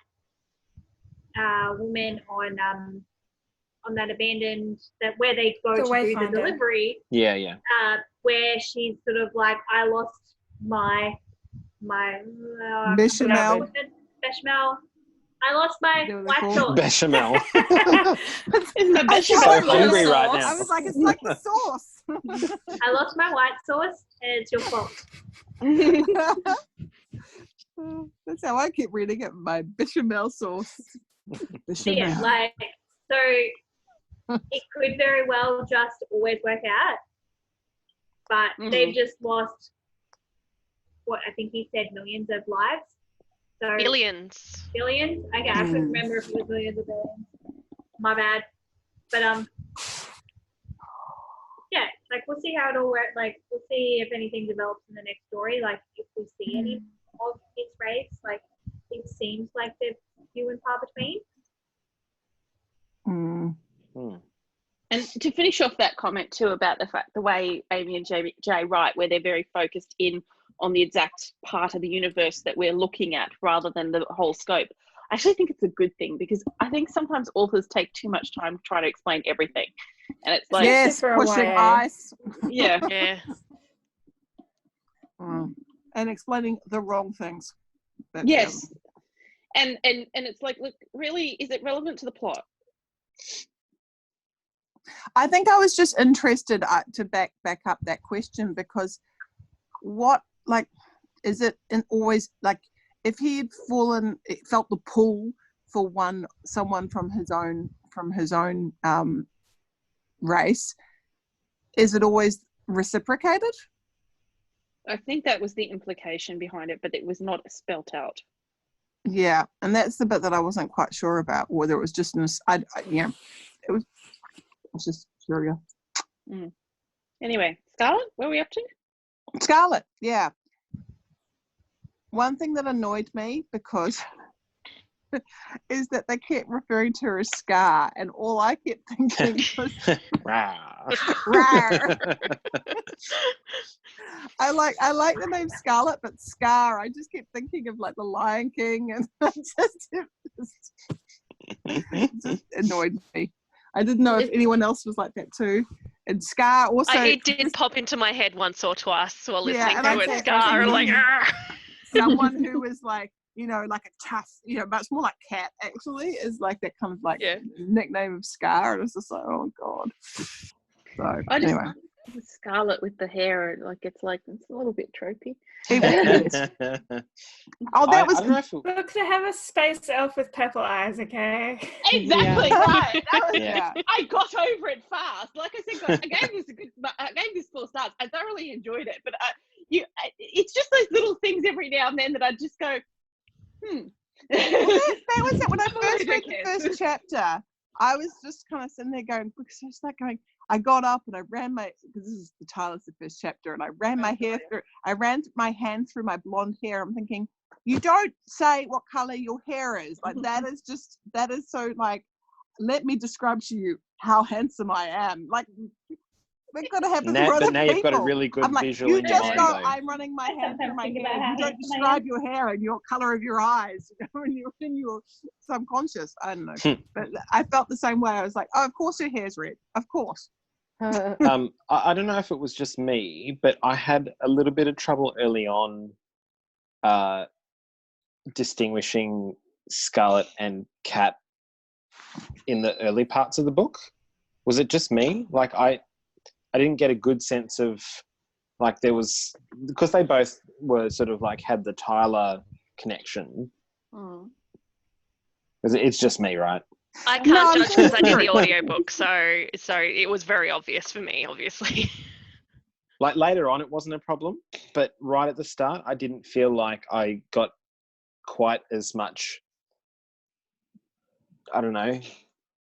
woman on that abandoned, where they go to do the delivery. Where she's sort of like, I lost my bechamel. I lost my white sauce. Bechamel. I'm so hungry right now. I was like, it's like the sauce. I lost my white sauce, and it's your fault. That's how I keep reading it. My bechamel sauce. Bechamel. Yeah, so it could very well just always work out, but they've just lost. What I think he said, millions of lives. So Billions. Okay, I couldn't remember if it was millions or billions. My bad. But like we'll see how it all works. Like we'll see if anything develops in the next story. Like if we see any of his race, like it seems like they're few and far between. And to finish off that comment too about the way Amie and Jay write, where they're very focused in on the exact part of the universe that we're looking at rather than the whole scope. I actually think it's a good thing, because I think sometimes authors take too much time trying to explain everything. And it's like, pushing ice. Yeah. And explaining the wrong things. Yes. And it's like, look, really, is it relevant to the plot? I think I was just interested to back up that question, because is it always like, if he had felt the pull for someone from his own race, is it always reciprocated? I think that was the implication behind it, but it was not spelt out. Yeah, and that's the bit that I wasn't quite sure about, whether it was just it was just curious. Anyway, Scarlett, where are we up to? Scarlett, yeah. one thing that annoyed me because is that they kept referring to her as Scar, and all I kept thinking was rawr. I like the name Scarlet, but Scar, I just kept thinking of like the Lion King, and it just annoyed me. I didn't know if anyone else was like that too. And Scar also. It did pop into my head once or twice while listening and to it. Scar, like, someone who was like, like a tough, much more like Cat actually, is like that kind of like nickname of Scar. And it's just like, oh God. So anyway. Scarlet with the hair, it's a little bit tropey. Oh, that was Look, to have a space elf with purple eyes, okay? Exactly right. That was, I got over it fast. Like I said, I gave this 4 stars. I thoroughly enjoyed it, but it's just those little things every now and then that I just go, Well, that was it. When I first read the first chapter, I was just kind of sitting there going, because I was like going. I got up and I ran because this is the title of the first chapter, and I ran my hair through. I ran my hand through my blonde hair. I'm thinking, you don't say what color your hair is. Like that is so like, let me describe to you how handsome I am. Like we're gonna have this but now you've got a really good visual in your mind. You just go, I'm running my hand through my hair. You don't describe your hair and your color of your eyes. When you're in your subconscious. I don't know, but I felt the same way. I was like, oh, of course your hair's red. Of course. I don't know if it was just me, but I had a little bit of trouble early on distinguishing Scarlet and Cat in the early parts of the book. Was it just me? Like I didn't get a good sense of like there was, because they both were sort of like had the Tyler connection. It's just me, right? I can't judge because I did the audiobook, so it was very obvious for me, obviously. Like later on, it wasn't a problem, but right at the start, I didn't feel like I got quite as much, I don't know,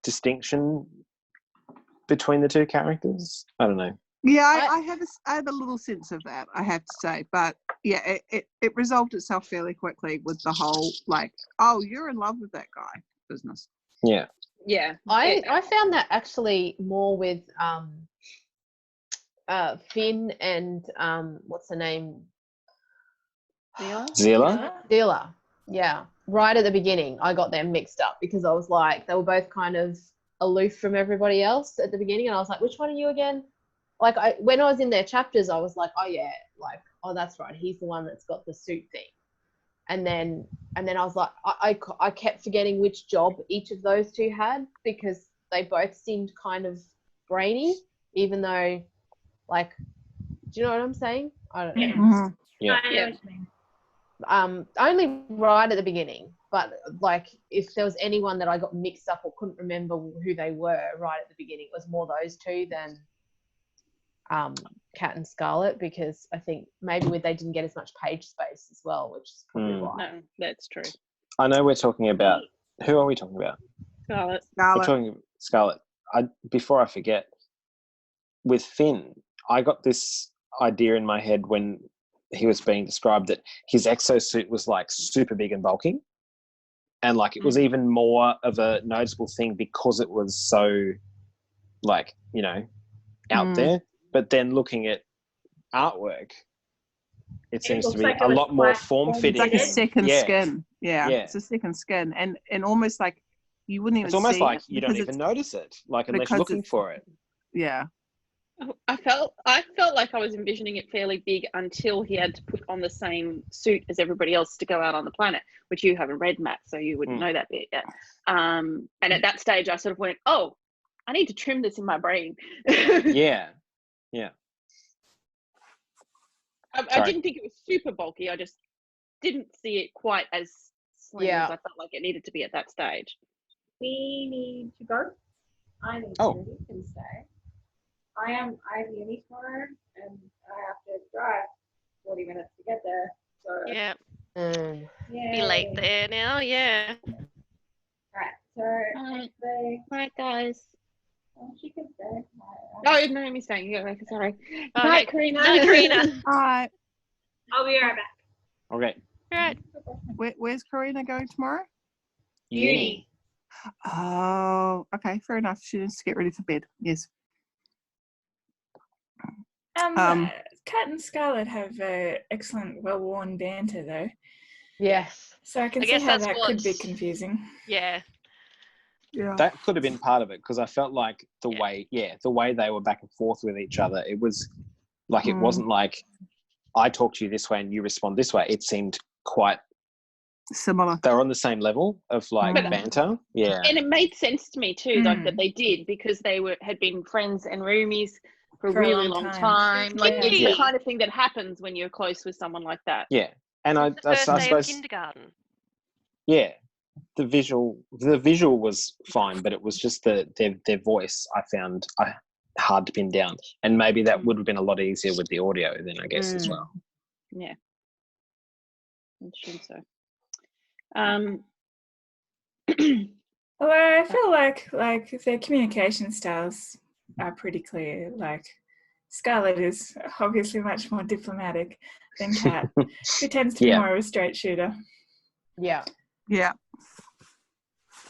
distinction between the two characters. I don't know. Yeah, I have a little sense of that, I have to say, but yeah, it resolved itself fairly quickly with the whole like, oh, you're in love with that guy business. Yeah. I found that actually more with Finn and what's her name? Zila. Yeah. Right at the beginning, I got them mixed up because I was like, they were both kind of aloof from everybody else at the beginning, and I was like, which one are you again? Like when I was in their chapters, I was like, oh yeah, like, oh that's right, he's the one that's got the suit thing. And then I was like, I kept forgetting which job each of those two had because they both seemed kind of brainy, even though, like, do you know what I'm saying? I don't know. Mm-hmm. Yeah. I know what you mean. Only right at the beginning, but like if there was anyone that I got mixed up or couldn't remember who they were right at the beginning, it was more those two than Cat and Scarlet, because I think maybe they didn't get as much page space as well, which is probably why. No, that's true. I know we're talking about, who are we talking about? Scarlet. We're talking Scarlet. Before I forget, with Finn, I got this idea in my head when he was being described that his exosuit was like super big and bulky, and like it was even more of a noticeable thing because it was so like, out there. But then looking at artwork, it seems to be like a lot more form-fitting. It's like a second skin. Yeah, it's a second skin, and almost like you wouldn't even. It's almost see like you don't even notice it, like unless you're looking for it. Yeah. I felt like I was envisioning it fairly big until he had to put on the same suit as everybody else to go out on the planet, which you haven't read, Matt, so you wouldn't know that bit yet. And at that stage, I sort of went, "Oh, I need to trim this in my brain." Yeah. I didn't think it was super bulky. I just didn't see it quite as slim as I felt like it needed to be at that stage. We need to go. I need to. You can stay. I have uni tomorrow, and I have to drive 40 minutes to get there. So yeah. Be late there now. Yeah. Right. So Right, guys. Oh, she can stay. Oh, no, I'm staying. Sorry. Okay. Karina. Karina. All right. I'll be right back. Okay. Right. Where's Karina going tomorrow? Uni. Oh, okay, fair enough. She needs to get ready for bed. Yes. Kat and Scarlett have excellent, well-worn banter, though. Yes. So I can I see guess how that's that could be what's- confusing. Yeah. Yeah. That could have been part of it, because I felt like the way they were back and forth with each other, it was like, it wasn't like I talk to you this way and you respond this way. It seemed quite Similar. they were on the same level of like banter. Yeah. And it made sense to me too, like that they did, because they had been friends and roomies for a really long time. Like it's the kind of thing that happens when you're close with someone like that. Yeah. And I First day of suppose kindergarten. yeah, the visual was fine, but it was just their voice I found hard to pin down, and maybe that would have been a lot easier with the audio then, I guess, as well. Yeah, I'm sure so. Although I feel like their communication styles are pretty clear. Like Scarlett is obviously much more diplomatic than Kat, who tends to be more of a straight shooter. Yeah. Yeah.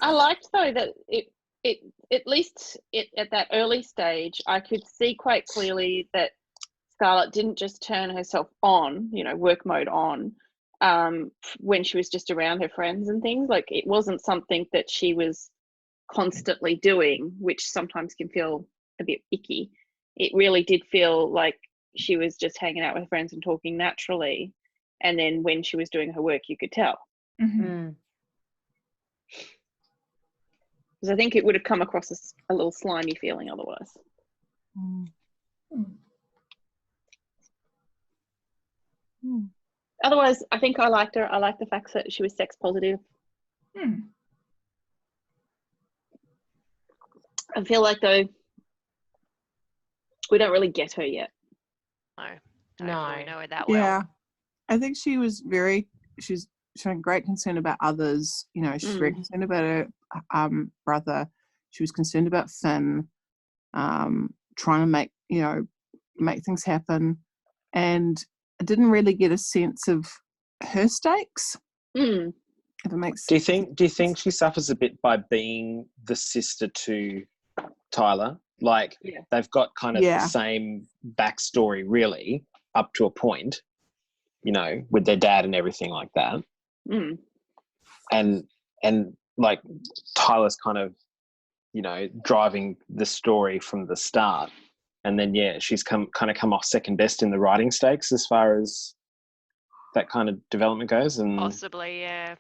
I liked though that it at least at that early stage, I could see quite clearly that Scarlett didn't just turn herself on, work mode on, when she was just around her friends and things. Like it wasn't something that she was constantly doing, which sometimes can feel a bit icky. It really did feel like she was just hanging out with her friends and talking naturally. And then when she was doing her work, you could tell. Because I think it would have come across as a little slimy feeling otherwise. Otherwise, I think I liked her. I liked the fact that she was sex positive. I feel like, though, we don't really get her yet. No, don't really know her that well. Yeah, I think she's showing great concern about others. She's very concerned about her brother. She was concerned about Finn, trying to make things happen, and I didn't really get a sense of her stakes. If it makes Do you think she suffers a bit by being the sister to Tyler? Like they've got kind of the same backstory, really, up to a point, with their dad and everything like that. And like Tyler's kind of, driving the story from the start. And then, she's come off second best in the writing stakes as far as that kind of development goes. And possibly, yeah.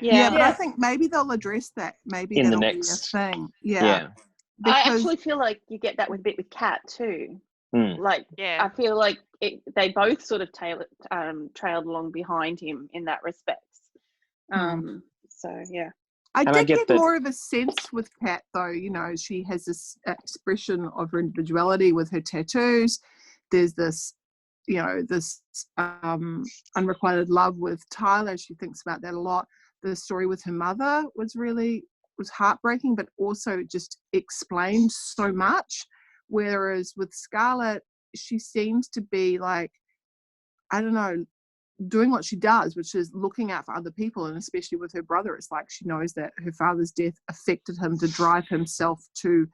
But I think maybe they'll address that. Maybe in that'll the next be a thing. I actually feel like you get that with Kat too. Like, I feel like they both sort of trailed along behind him in that respect. So, yeah. I did get more of a sense with Kat, though. She has this expression of her individuality with her tattoos. There's this, this unrequited love with Tyler. She thinks about that a lot. The story with her mother was heartbreaking, but also just explained so much. Whereas with Scarlett, she seems to be like, I don't know, doing what she does, which is looking out for other people, and especially with her brother, it's like she knows that her father's death affected him to drive himself to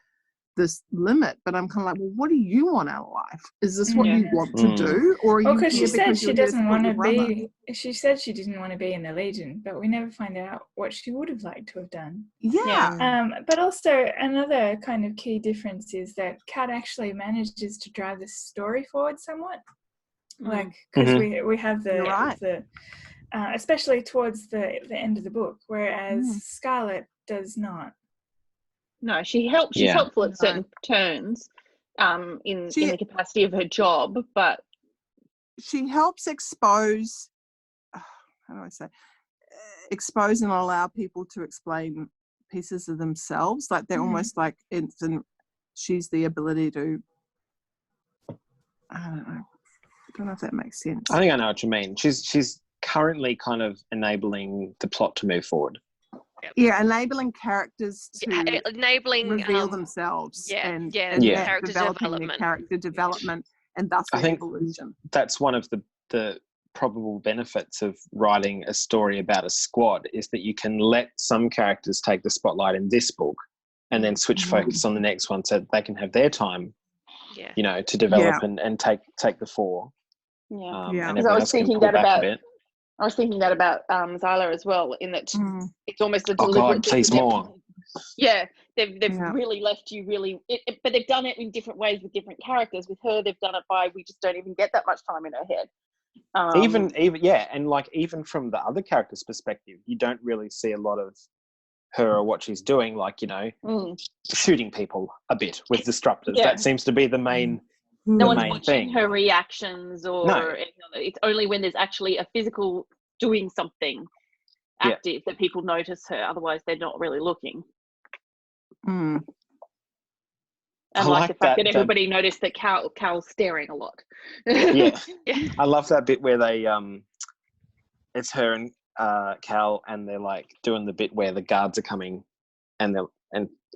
this limit. But I'm kind of like, well, what do you want out of life? Is this what you want to do, or are you because she said she doesn't want to be? She said she didn't want to be in the Legion, but we never find out what she would have liked to have done. But also another kind of key difference is that Kat actually manages to drive the story forward somewhat. Like, because we have the especially towards the end of the book, whereas Scarlett does not. No, she helps. She's helpful at certain turns, in the capacity of her job, but she helps expose. How do I say? Expose and allow people to explain pieces of themselves. Like they're almost like she's the ability to. I don't know if that makes sense. I think I know what you mean. She's currently kind of enabling the plot to move forward. Enabling characters to reveal themselves character developing development. their character development, and thus their evolution. That's one of the probable benefits of writing a story about a squad is that you can let some characters take the spotlight in this book and then switch focus on the next one so they can have their time, you know, to develop and take the fore. Yeah. And Because I everyone was else can thinking pull that back about a bit. Zyla as well, in that it's almost a Oh deliberate God, thing please that they've- more. Yeah, they've really left you but they've done it in different ways with different characters. With her, they've done it by we just don't even get that much time in her head. Even and like even from the other character's perspective, you don't really see a lot of her or what she's doing, like, you know, shooting people a bit with disruptors. That seems to be the main no one's main watching thing. her reactions or anything like that. It's only when there's actually a physical doing something active that people notice her. Otherwise, they're not really looking. And I like like the fact that that everybody noticed that Cal's staring a lot. I love that bit where they it's her and Cal, and they're like doing the bit where the guards are coming, and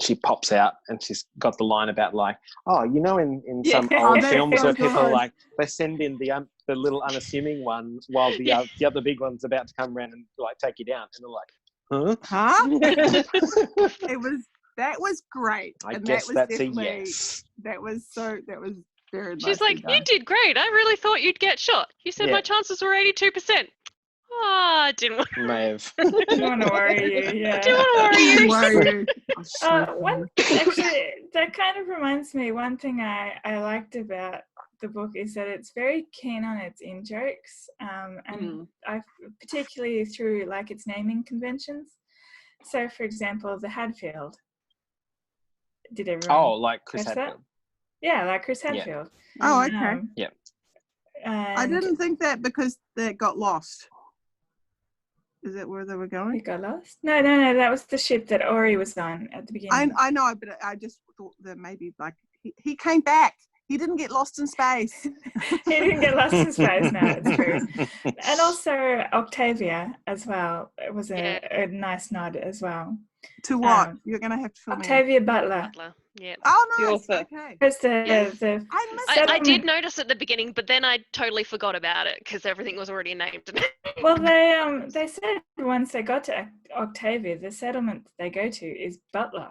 she pops out and she's got the line about like, oh, you know, in some old films where people like they send in the little unassuming one while the other big one's about to come around and like take you down, and they're like, huh? That was great. I and guess that was that's a yes. That was very She's like, done. you did great. I really thought you'd get shot. You said my chances were 82%. I didn't want to worry you. Yeah. Didn't want to worry you. Actually, that kind of reminds me. One thing I liked about the book is that it's very keen on its in-jokes, and I particularly through like its naming conventions. So, for example, the Hadfield. Did everyone? Oh, like Chris catch Hadfield. That? Yeah, like Chris Hadfield. Oh, okay. I And didn't think that because they got lost. Is that where they were going? It got lost? No. That was the ship that Ori was on at the beginning. I know, but I just thought that maybe like he came back. He didn't get lost in space. He didn't get lost in space. No, it's true. And also Octavia as well. It was a nice nod as well. To what? You're going to have to fill Octavia me Butler. Yeah. Oh, nice. Okay. Because I did notice at the beginning, but then I totally forgot about it because everything was already named. Well, they said once they got to Octavia, the settlement they go to is Butler.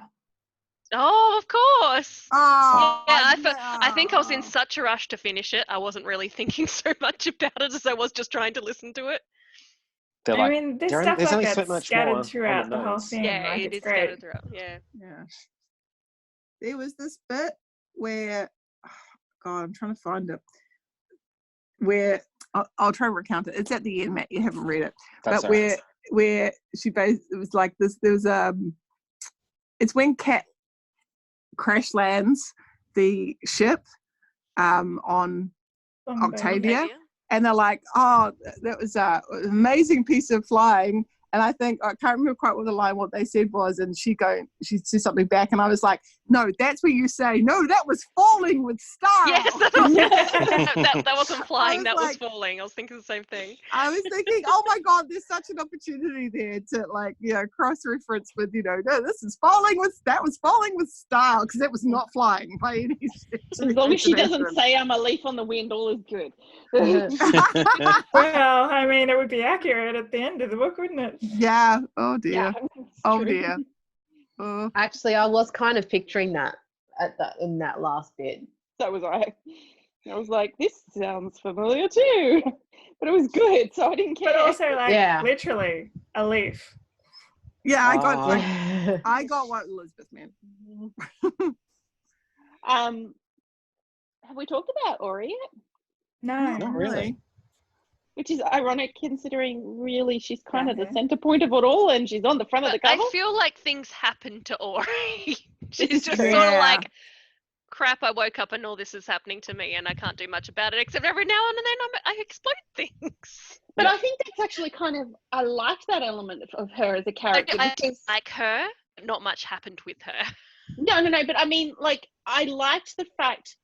Oh, of course. Oh, I think I was in such a rush to finish it. I wasn't really thinking so much about it as I was just trying to listen to it. I mean, this stuff like that's scattered throughout the whole thing. Yeah, like, it it's is great. scattered throughout. Yeah. There was this bit where, God, I'm trying to find it. Where I'll try and recount it. It's at the end, Matt. You haven't read it, but where she basically it was like this. There was it's when Kat crash lands the ship on Octavia. And they're like, oh, that was an amazing piece of flying. And I think, I can't remember quite what they said was, and she said something back, and I was like, no, that's where you say, no, that was falling with style. Yes, that wasn't flying, that was falling. I was thinking the same thing. I was thinking, oh my God, there's such an opportunity there to like, cross-reference with, no, that was falling with style, because that was not flying by any stretch. As long as she doesn't say I'm a leaf on the wind, all is good. Well, I mean, it would be accurate at the end of the book, wouldn't it? Yeah. Oh dear. Yeah, oh dear. Actually, I was kind of picturing that in that last bit. So was I. I was like, this sounds familiar too, but it was good, so I didn't care. But also, literally a leaf. Yeah, I got what Elizabeth meant. Have we talked about Ori yet? No, not really. Which is ironic considering really she's kind of the center point of it all and she's on the front of the cover. I feel like things happen to Ori. She's just sort of like, crap, I woke up and all this is happening to me and I can't do much about it except every now and then I explode things. But I think that's actually I like that element of her as a character. I like her, but not much happened with her. No, but I mean, like, I liked the fact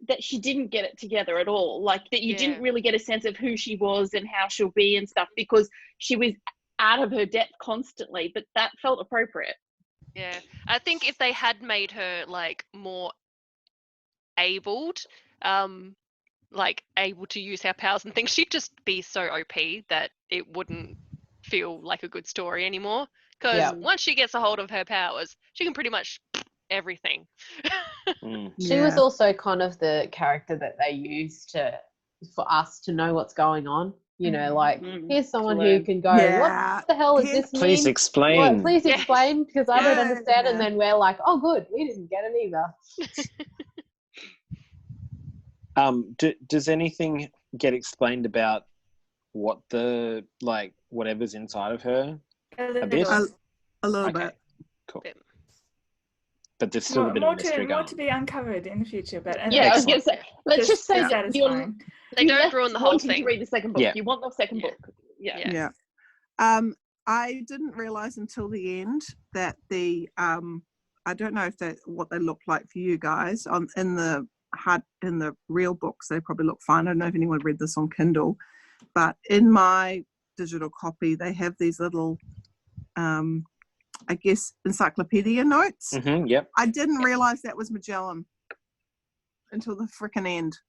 that she didn't get it together at all. Like, that you didn't really get a sense of who she was and how she'll be and stuff because she was out of her depth constantly, but that felt appropriate. Yeah. I think if they had made her, like, more abled, like able to use her powers and things, she'd just be so OP that it wouldn't feel like a good story anymore. Because Yeah. once she gets a hold of her powers, she can pretty much everything. She was also kind of the character that they used for us to know what's going on. You know, like here's someone who can go, what the hell does this mean? Please explain. What, please explain, because I don't Yeah. understand. And then we're like, oh, good, we didn't get it either. Does anything get explained about what the, like, whatever's inside of her? A bit? A little bit. Cool. But there's still a bit of a mystery going more to be uncovered in the future. But Yeah, I was going to say, let's just say that satisfying. They don't ruin the whole wanting thing. to read the second book. Yeah. You want the second book. Yeah. I didn't realize until the end that the I don't know if what they look like for you guys in the real books. They probably look fine. I don't know if anyone read this on Kindle, but in my digital copy they have these little I guess encyclopedia notes. Yep. I didn't realize that was Magellan until the frickin' end.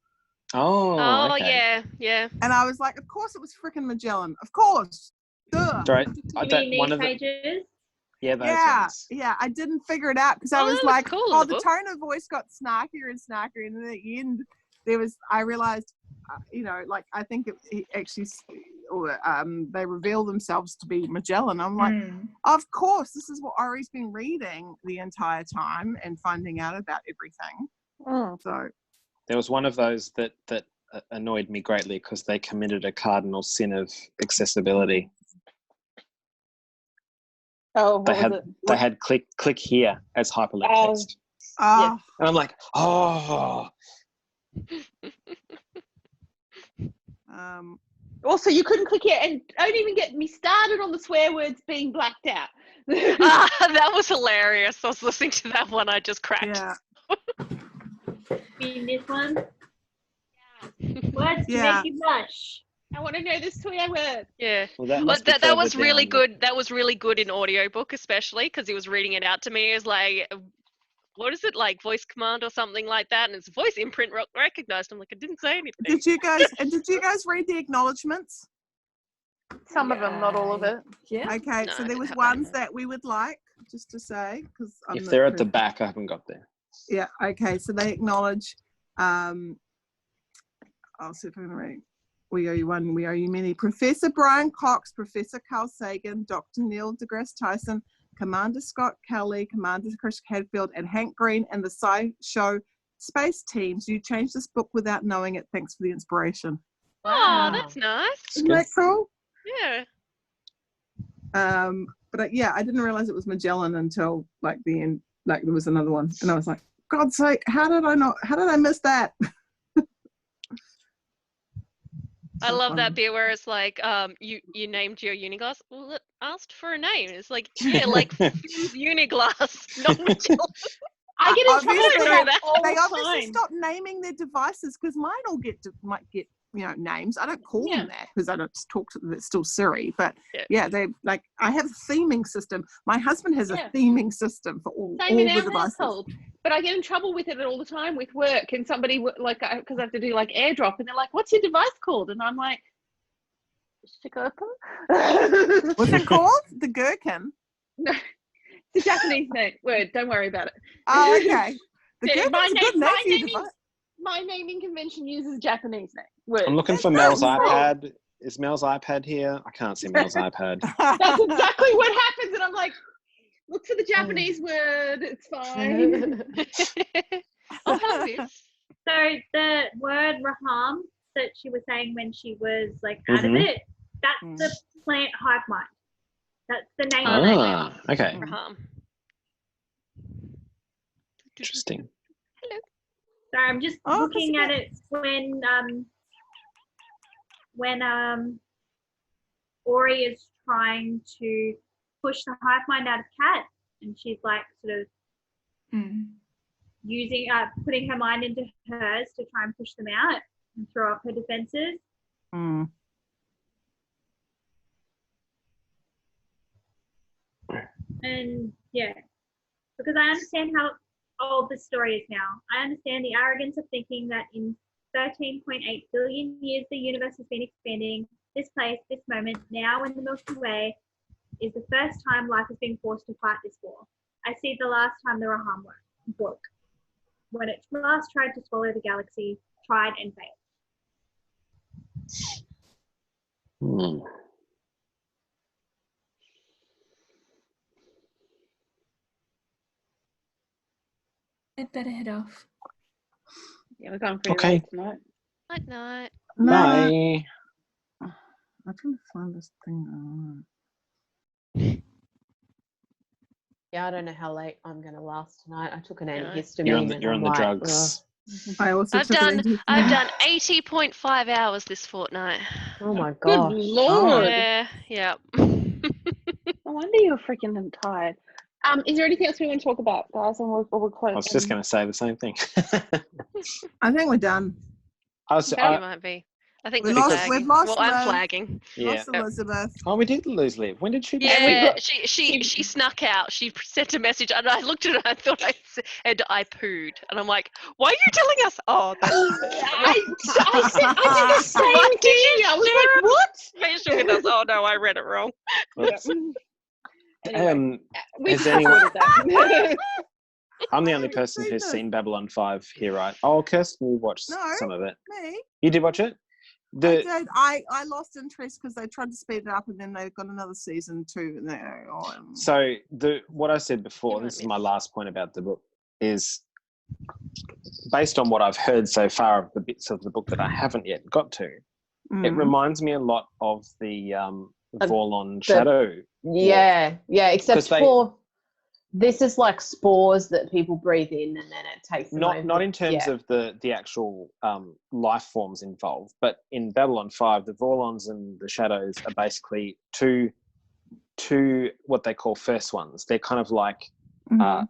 Oh, okay. yeah. And I was like, of course it was frickin' Magellan. Of course. Duh. Right. You mean these pages? Yeah, those ones. Yeah, I didn't figure it out because I was that like, cool in the book. tone of voice got snarkier and snarkier, and then at the end, I realized, like, I think he actually, they reveal themselves to be Magellan. I'm like, of course, this is what Ori's been reading the entire time and finding out about everything. So there was one of those that annoyed me greatly because they committed a cardinal sin of accessibility. Oh, they had click here as hyperlink text. Yeah. And I'm like, oh. Also, you couldn't click here, and don't even get me started on the swear words being blacked out. That was hilarious. I was listening to that one. I just cracked. Yeah. Mean this one? Words to make you blush. I want to know the swear word. Yeah. Well, that was really good. That was really good in audiobook, especially because he was reading it out to me. It was like, what is it, like voice command or something like that? And it's voice imprint recognized. I'm like, I didn't say anything. Did you guys read the acknowledgements? Some of them, not all of it. Yeah. Okay, No, so there was I ones that we would like just to say because if they're at the back, I haven't got there. Yeah. Okay. So they acknowledge. I'll see if I can read. We owe you one. We owe you many. Professor Brian Cox, Professor Carl Sagan, Dr. Neil deGrasse Tyson, Commander Scott Kelly, Commander Chris Hadfield, and Hank Green, and the SciShow space teams. You changed this book without knowing it. Thanks for the inspiration. Oh, that's nice. Isn't that cool? Yeah. But I didn't realize it was Magellan until like the end. Like there was another one, and I was like, God's sake, how did I miss that? I love that bit where it's like, you named your Uniglass. Well, it asked for a name. It's like, yeah, like Uniglass, not Magellan. I get in trouble for that all They the obviously time. stopped naming their devices because mine all might get names. I don't call them that because I don't talk to them. It's still Siri, but they like I have a theming system. My husband has a theming system for all in the our devices. household. But I get in trouble with it all the time with work, and somebody like because I have to do like AirDrop, and they're like, "What's your device called?" And I'm like, "Shikoku." What's it called? The gherkin. No, it's a Japanese word. Don't worry about it. Oh, okay. The gherkin's a good name for your device. My naming convention uses Japanese word. I'm looking for Mel's iPad. Is Mel's iPad here? I can't see Mel's iPad. That's exactly what happens, and I'm like, look for the Japanese word. It's fine. I'll help you. So the word raham that she was saying when she was like out of it, that's the plant hive mind. That's the name of it. Okay. Raham. Interesting. Hello. So I'm just looking at it when Ori is trying to push the hive mind out of Cat, and she's like sort of using putting her mind into hers to try and push them out and throw up her defenses. And because I understand how old this story is now. I understand the arrogance of thinking that in 13.8 billion years the universe has been expanding. This place, this moment, now in the Milky Way, is the first time life has been forced to fight this war. I see the last time the Raham book, when it last tried to swallow the galaxy, tried and failed. I'd better head off. Yeah, we're going pretty Okay. late tonight. Night night. Bye. I'm trying to find this thing. Yeah, I don't know how late I'm going to last tonight. I took an Yeah. antihistamine. You're on the drugs. I also I've took an done antihistamine. 80.5 hours this fortnight. Oh my Good gosh. Lord. Yeah. No wonder you're freaking tired. Is there anything else we want to talk about, guys? And we'll close. I was just going to say the same thing. I think we're done. You might be. I think We've we're lost- flagging. we've lost Well, I'm Liv. flagging. Yeah. Lost Elizabeth. Oh, we did lose Liv. When did she? Yeah, she snuck out. She sent a message, and I looked at it. And I thought I said I pooed, and I'm like, "Why are you telling us?" Oh, that's I did the same What did thing. you I was share like, what? information with us? Oh no, I read it wrong. Anyway, we has just anyone? recorded that. I'm the only person who's seen Babylon 5 here, right? Oh, Kirsten, you watched No. some of it. Me? You did watch it? I did. I lost interest because they tried to speed it up, and then they got another season 2. And So what I said before, this is my last point about the book, is based on what I've heard so far of the bits of the book that I haven't yet got to. It reminds me a lot of the Vorlon Shadow. Yeah, except 'Cause for this is like spores that people breathe in, and then it takes them over. Not in terms of the actual life forms involved, but in Babylon 5, the Vorlons and the Shadows are basically two what they call first ones. They're kind of like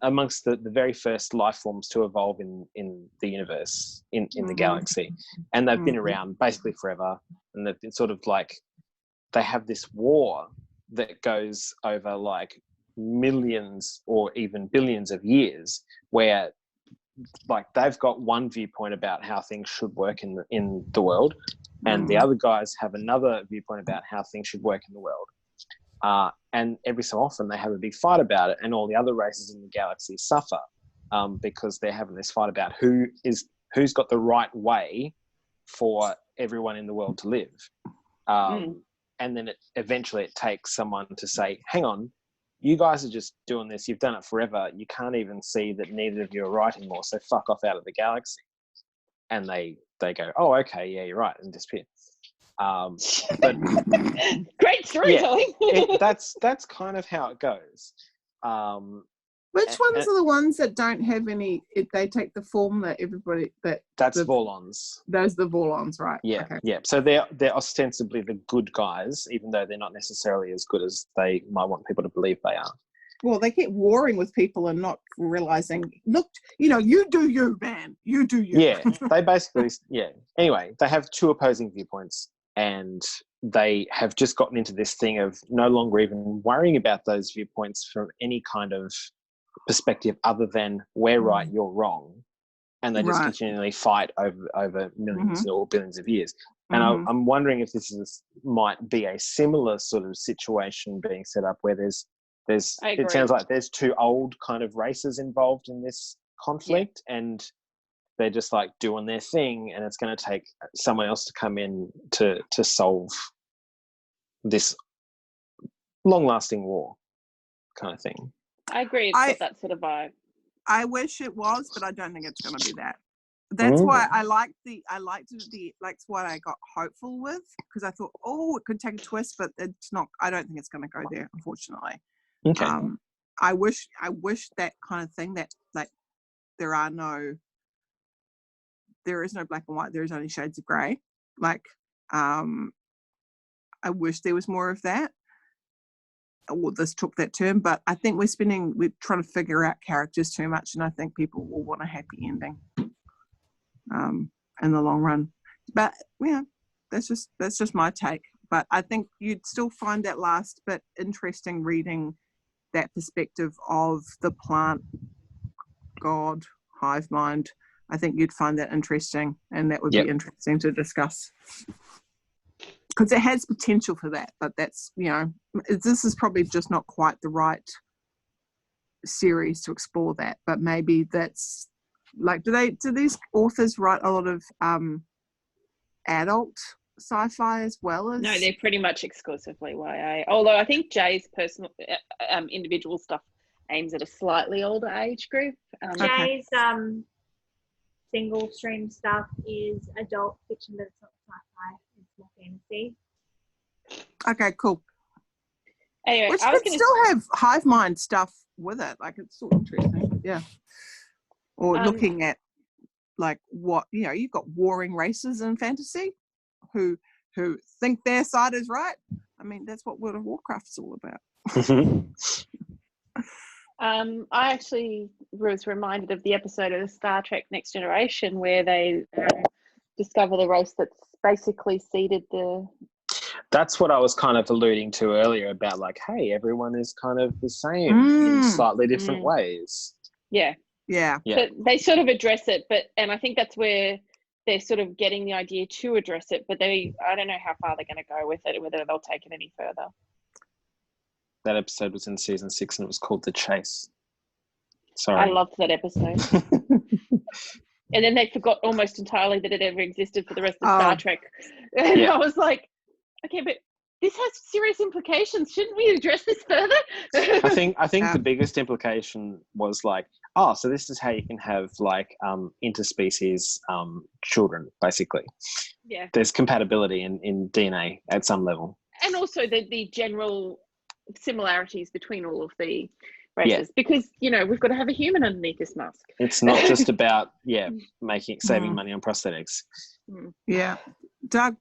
amongst the very first life forms to evolve in the universe, in the galaxy. And they've been around basically forever. And it's sort of like they have this war that goes over like millions or even billions of years, where like they've got one viewpoint about how things should work in the world, and the other guys have another viewpoint about how things should work in the world. And every so often they have a big fight about it, and all the other races in the galaxy suffer because they're having this fight about who's got the right way for everyone in the world to live. And then eventually it takes someone to say, hang on, you guys are just doing this. You've done it forever. You can't even see that neither of you are right anymore. So fuck off out of the galaxy. And they go, oh, okay, yeah, you're right, and disappear. But great storytelling. Yeah, that's kind of how it goes. Which ones are the ones that don't have any? They take the form that everybody that's Vorlons. Those are the Vorlons, right? Yeah, okay. Yeah. So they're ostensibly the good guys, even though they're not necessarily as good as they might want people to believe they are. Well, they keep warring with people and not realizing. Look, you do you, man. You do you. Yeah, they basically. Yeah. Anyway, they have two opposing viewpoints, and they have just gotten into this thing of no longer even worrying about those viewpoints from any kind of perspective other than we're right, you're wrong, and they just continually fight over millions or billions of years. And I'm wondering if this might be a similar sort of situation being set up where there's it sounds like there's two old kind of races involved in this conflict, and they're just like doing their thing, and it's going to take someone else to come in to solve this long-lasting war kind of thing. I agree. It's got that sort of vibe. I wish it was, but I don't think it's going to be that. That's why I liked that's what I got hopeful with, because I thought, it could take a twist, but it's not. I don't think it's going to go there, unfortunately. Okay. I wish that kind of thing, that like there is no black and white. There is only shades of grey. Like, I wish there was more of that. Well, this took that turn, but I think we're trying to figure out characters too much, and I think people will want a happy ending in the long run. But yeah, that's just my take. But I think you'd still find that last bit interesting, reading that perspective of the plant god hive mind I think you'd find that interesting, and that would Yep. be interesting to discuss. Because it has potential for that, but that's, this is probably just not quite the right series to explore that. But maybe that's like, do these authors write a lot of adult sci-fi as well as? No, they're pretty much exclusively YA. Although I think Jay's personal individual stuff aims at a slightly older age group. Jay's single stream stuff is adult fiction, but it's not sci-fi. It's more fantasy. Okay, cool. Anyway, Which I was could going still have hive mind stuff with it. Like, it's still interesting. Yeah. Or looking at like what, you've got warring races in fantasy who think their side is right. I mean, that's what World of Warcraft's all about. I actually was reminded of the episode of Star Trek Next Generation where they discover the race that's basically seeded the... That's what I was kind of alluding to earlier about, like, hey, everyone is kind of the same in slightly different ways. Yeah. So they sort of address it, and I think that's where they're sort of getting the idea to address it, but I don't know how far they're going to go with it, whether they'll take it any further. That episode was in season 6 and it was called The Chase. Sorry. I loved that episode. And then they forgot almost entirely that it ever existed for the rest of Star Trek. And I was like, okay, but this has serious implications. Shouldn't we address this further? I think the biggest implication was like, so this is how you can have like interspecies children, basically. Yeah. There's compatibility in DNA at some level. And also the general similarities between all of the races, because we've got to have a human underneath this mask. It's not just about saving money on prosthetics. Yeah. Doug,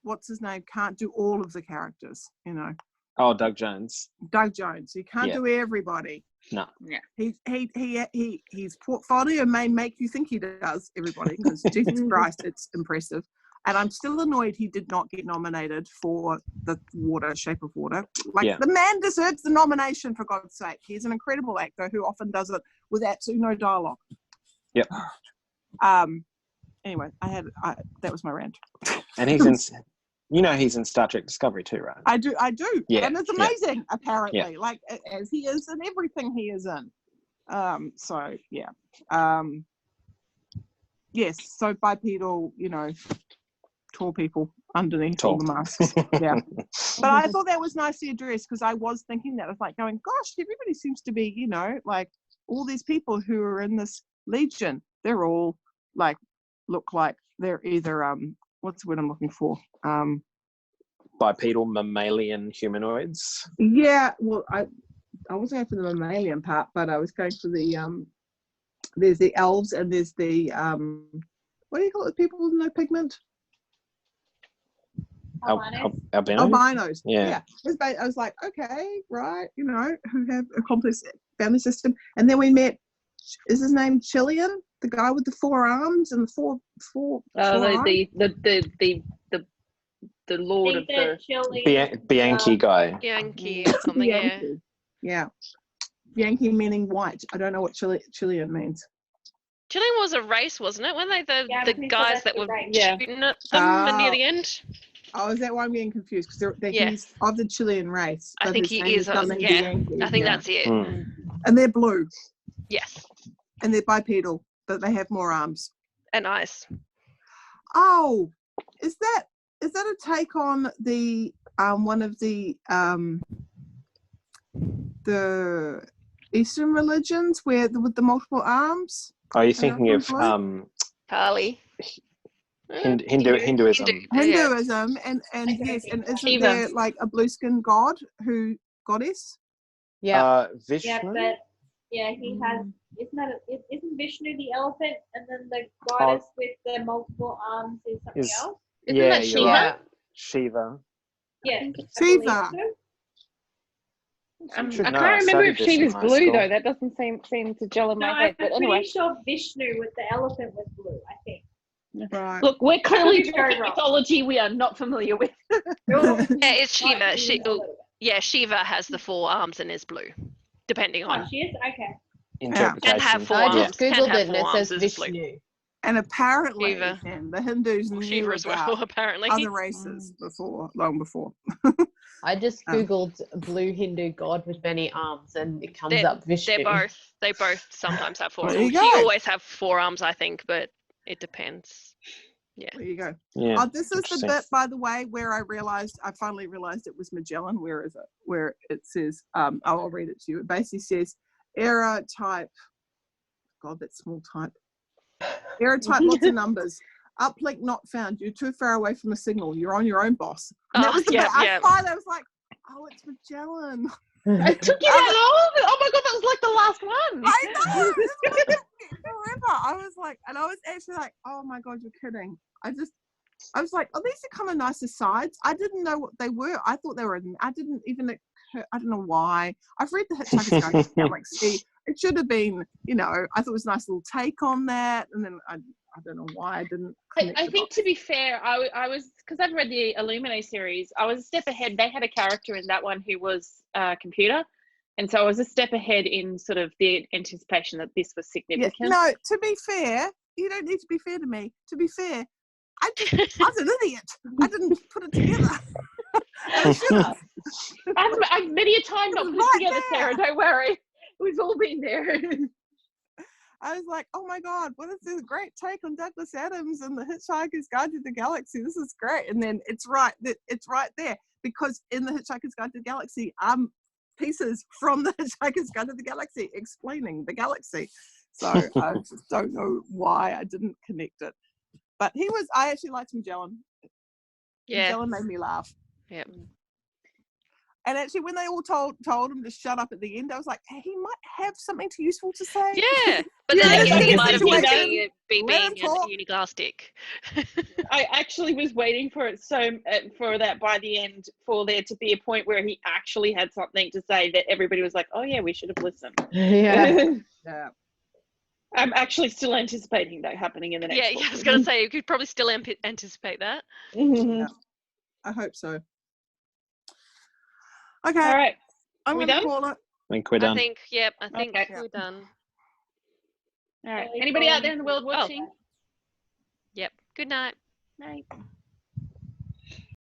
what's his name, can't do all of the characters, Oh, Doug Jones. He can't do everybody. No. Yeah. His portfolio may make you think he does everybody, because Jesus Christ, it's impressive. And I'm still annoyed he did not get nominated for the Shape of Water. The man deserves the nomination, for God's sake. He's an incredible actor who often does it with absolutely no dialogue. Yep. Anyway, that was my rant. And he's in Star Trek Discovery too, right? I do. Yeah. And it's amazing, apparently. Yeah. Like, as he is in everything he is in. Yes, so bipedal, tall people underneath all the masks. Yeah. But I thought that was nicely addressed, because I was thinking that. I was like going, gosh, everybody seems to be, like all these people who are in this legion, they're all like, look like they're either, what's the word I'm looking for? Bipedal mammalian humanoids. Yeah, well, I wasn't going for the mammalian part, but I was going for the, there's the elves and there's the, what do you call it, people with no pigment? Albinos. Yeah. I was like, okay, right, who have a complex family system. And then we met, is his name Chilean? The guy with the 4 arms and the four the lord of the Bianchi guy. Bianchi or something, yeah. Bianchi meaning white. I don't know what Chilean means. Chilean was a race, wasn't it? Weren't they the guys that were shooting at them near the end? Oh, is that why I'm getting confused? Because he's of the Chilean race. I think he is. Bianchi. I think that's it. And they're blue. Yes. And they're bipedal, but they have more arms. And eyes. Oh, is that a take on the one of the Eastern religions with the multiple arms? Are you thinking of Kali? Hinduism. Hinduism, and yes, and isn't Shiva. there like a blue skin goddess? Yeah. Vishnu. Yeah, but he has. Isn't Vishnu the elephant, and then the goddess with the multiple arms is something else? Isn't that Shiva? Right. Shiva. Yeah. Shiva. I can't remember if Shiva's blue though. That doesn't seem to gel in my head. But I'm anyway, pretty sure Vishnu with the elephant was blue. I think. Right. Look, we're clearly very talking wrong. mythology we are not familiar with. Yeah, it's Shiva. Shiva has the 4 arms and is blue, depending on She is okay. Interpretation. Can have 4 I arms. just googled can have it and 4 it says arms is blue. Vishnu. And apparently, Shiva. the Hindus Or knew Shiva as well, about apparently. other races long before. I just googled blue Hindu god with many arms, and it comes up Vishnu. They both sometimes have 4 There you arms. go. He always have 4 arms, I think, but it depends. Yeah. There you go. Yeah. This is the bit, by the way, where I finally realized it was Magellan. Where is it? Where it says, I'll read it to you. It basically says, error type. God, that small type. Error type, lots of numbers. Uplink not found. You're too far away from the signal. You're on your own, boss. And that was the bit. I was like, oh, it's Magellan. It took you that long? Oh my god, that was like the last one. I know. This one took me forever. I was like, and I was actually like, oh my god, you're kidding. I was like, oh, these are kind of nice asides. I didn't know what they were. I thought they were. I didn't even. I don't know why. I've read the Hitchhiker's Guide to the Galaxy. It should have been, I thought it was a nice little take on that, and then I don't know why I didn't. I think to be fair, I was, because I've read the Illuminae series, I was a step ahead. They had a character in that one who was a computer, and so I was a step ahead in sort of the anticipation that this was significant. Yeah, no, to be fair, you don't need to be fair to me. To be fair, I was an idiot. I didn't put it together. I should have. I've many a time not put it together, Sarah. Don't worry. We've all been there. I was like, oh my God, what is this great take on Douglas Adams and the Hitchhiker's Guide to the Galaxy? This is great. And then it's right there, because in the Hitchhiker's Guide to the Galaxy, pieces from the Hitchhiker's Guide to the Galaxy explaining the galaxy. So I just don't know why I didn't connect it. But I actually liked Magellan. Yeah. Magellan made me laugh. Yep. And actually, when they all told him to shut up at the end, I was like, hey, he might have something useful to say. Yeah, but then I guess he might have been being Let him an talk. unisgastic. I actually was waiting for it for that by the end, for there to be a point where he actually had something to say that everybody was like, oh yeah, we should have listened. Yeah. Yeah. I'm actually still anticipating that happening in the next book. I was going to say, you could probably still anticipate that. Yeah, I hope so. Okay. All right. I'm We going to done? call it. I think we're done. I think Okay. we're done. All right. Anybody out there in the world watching? Yep. Good night. Night.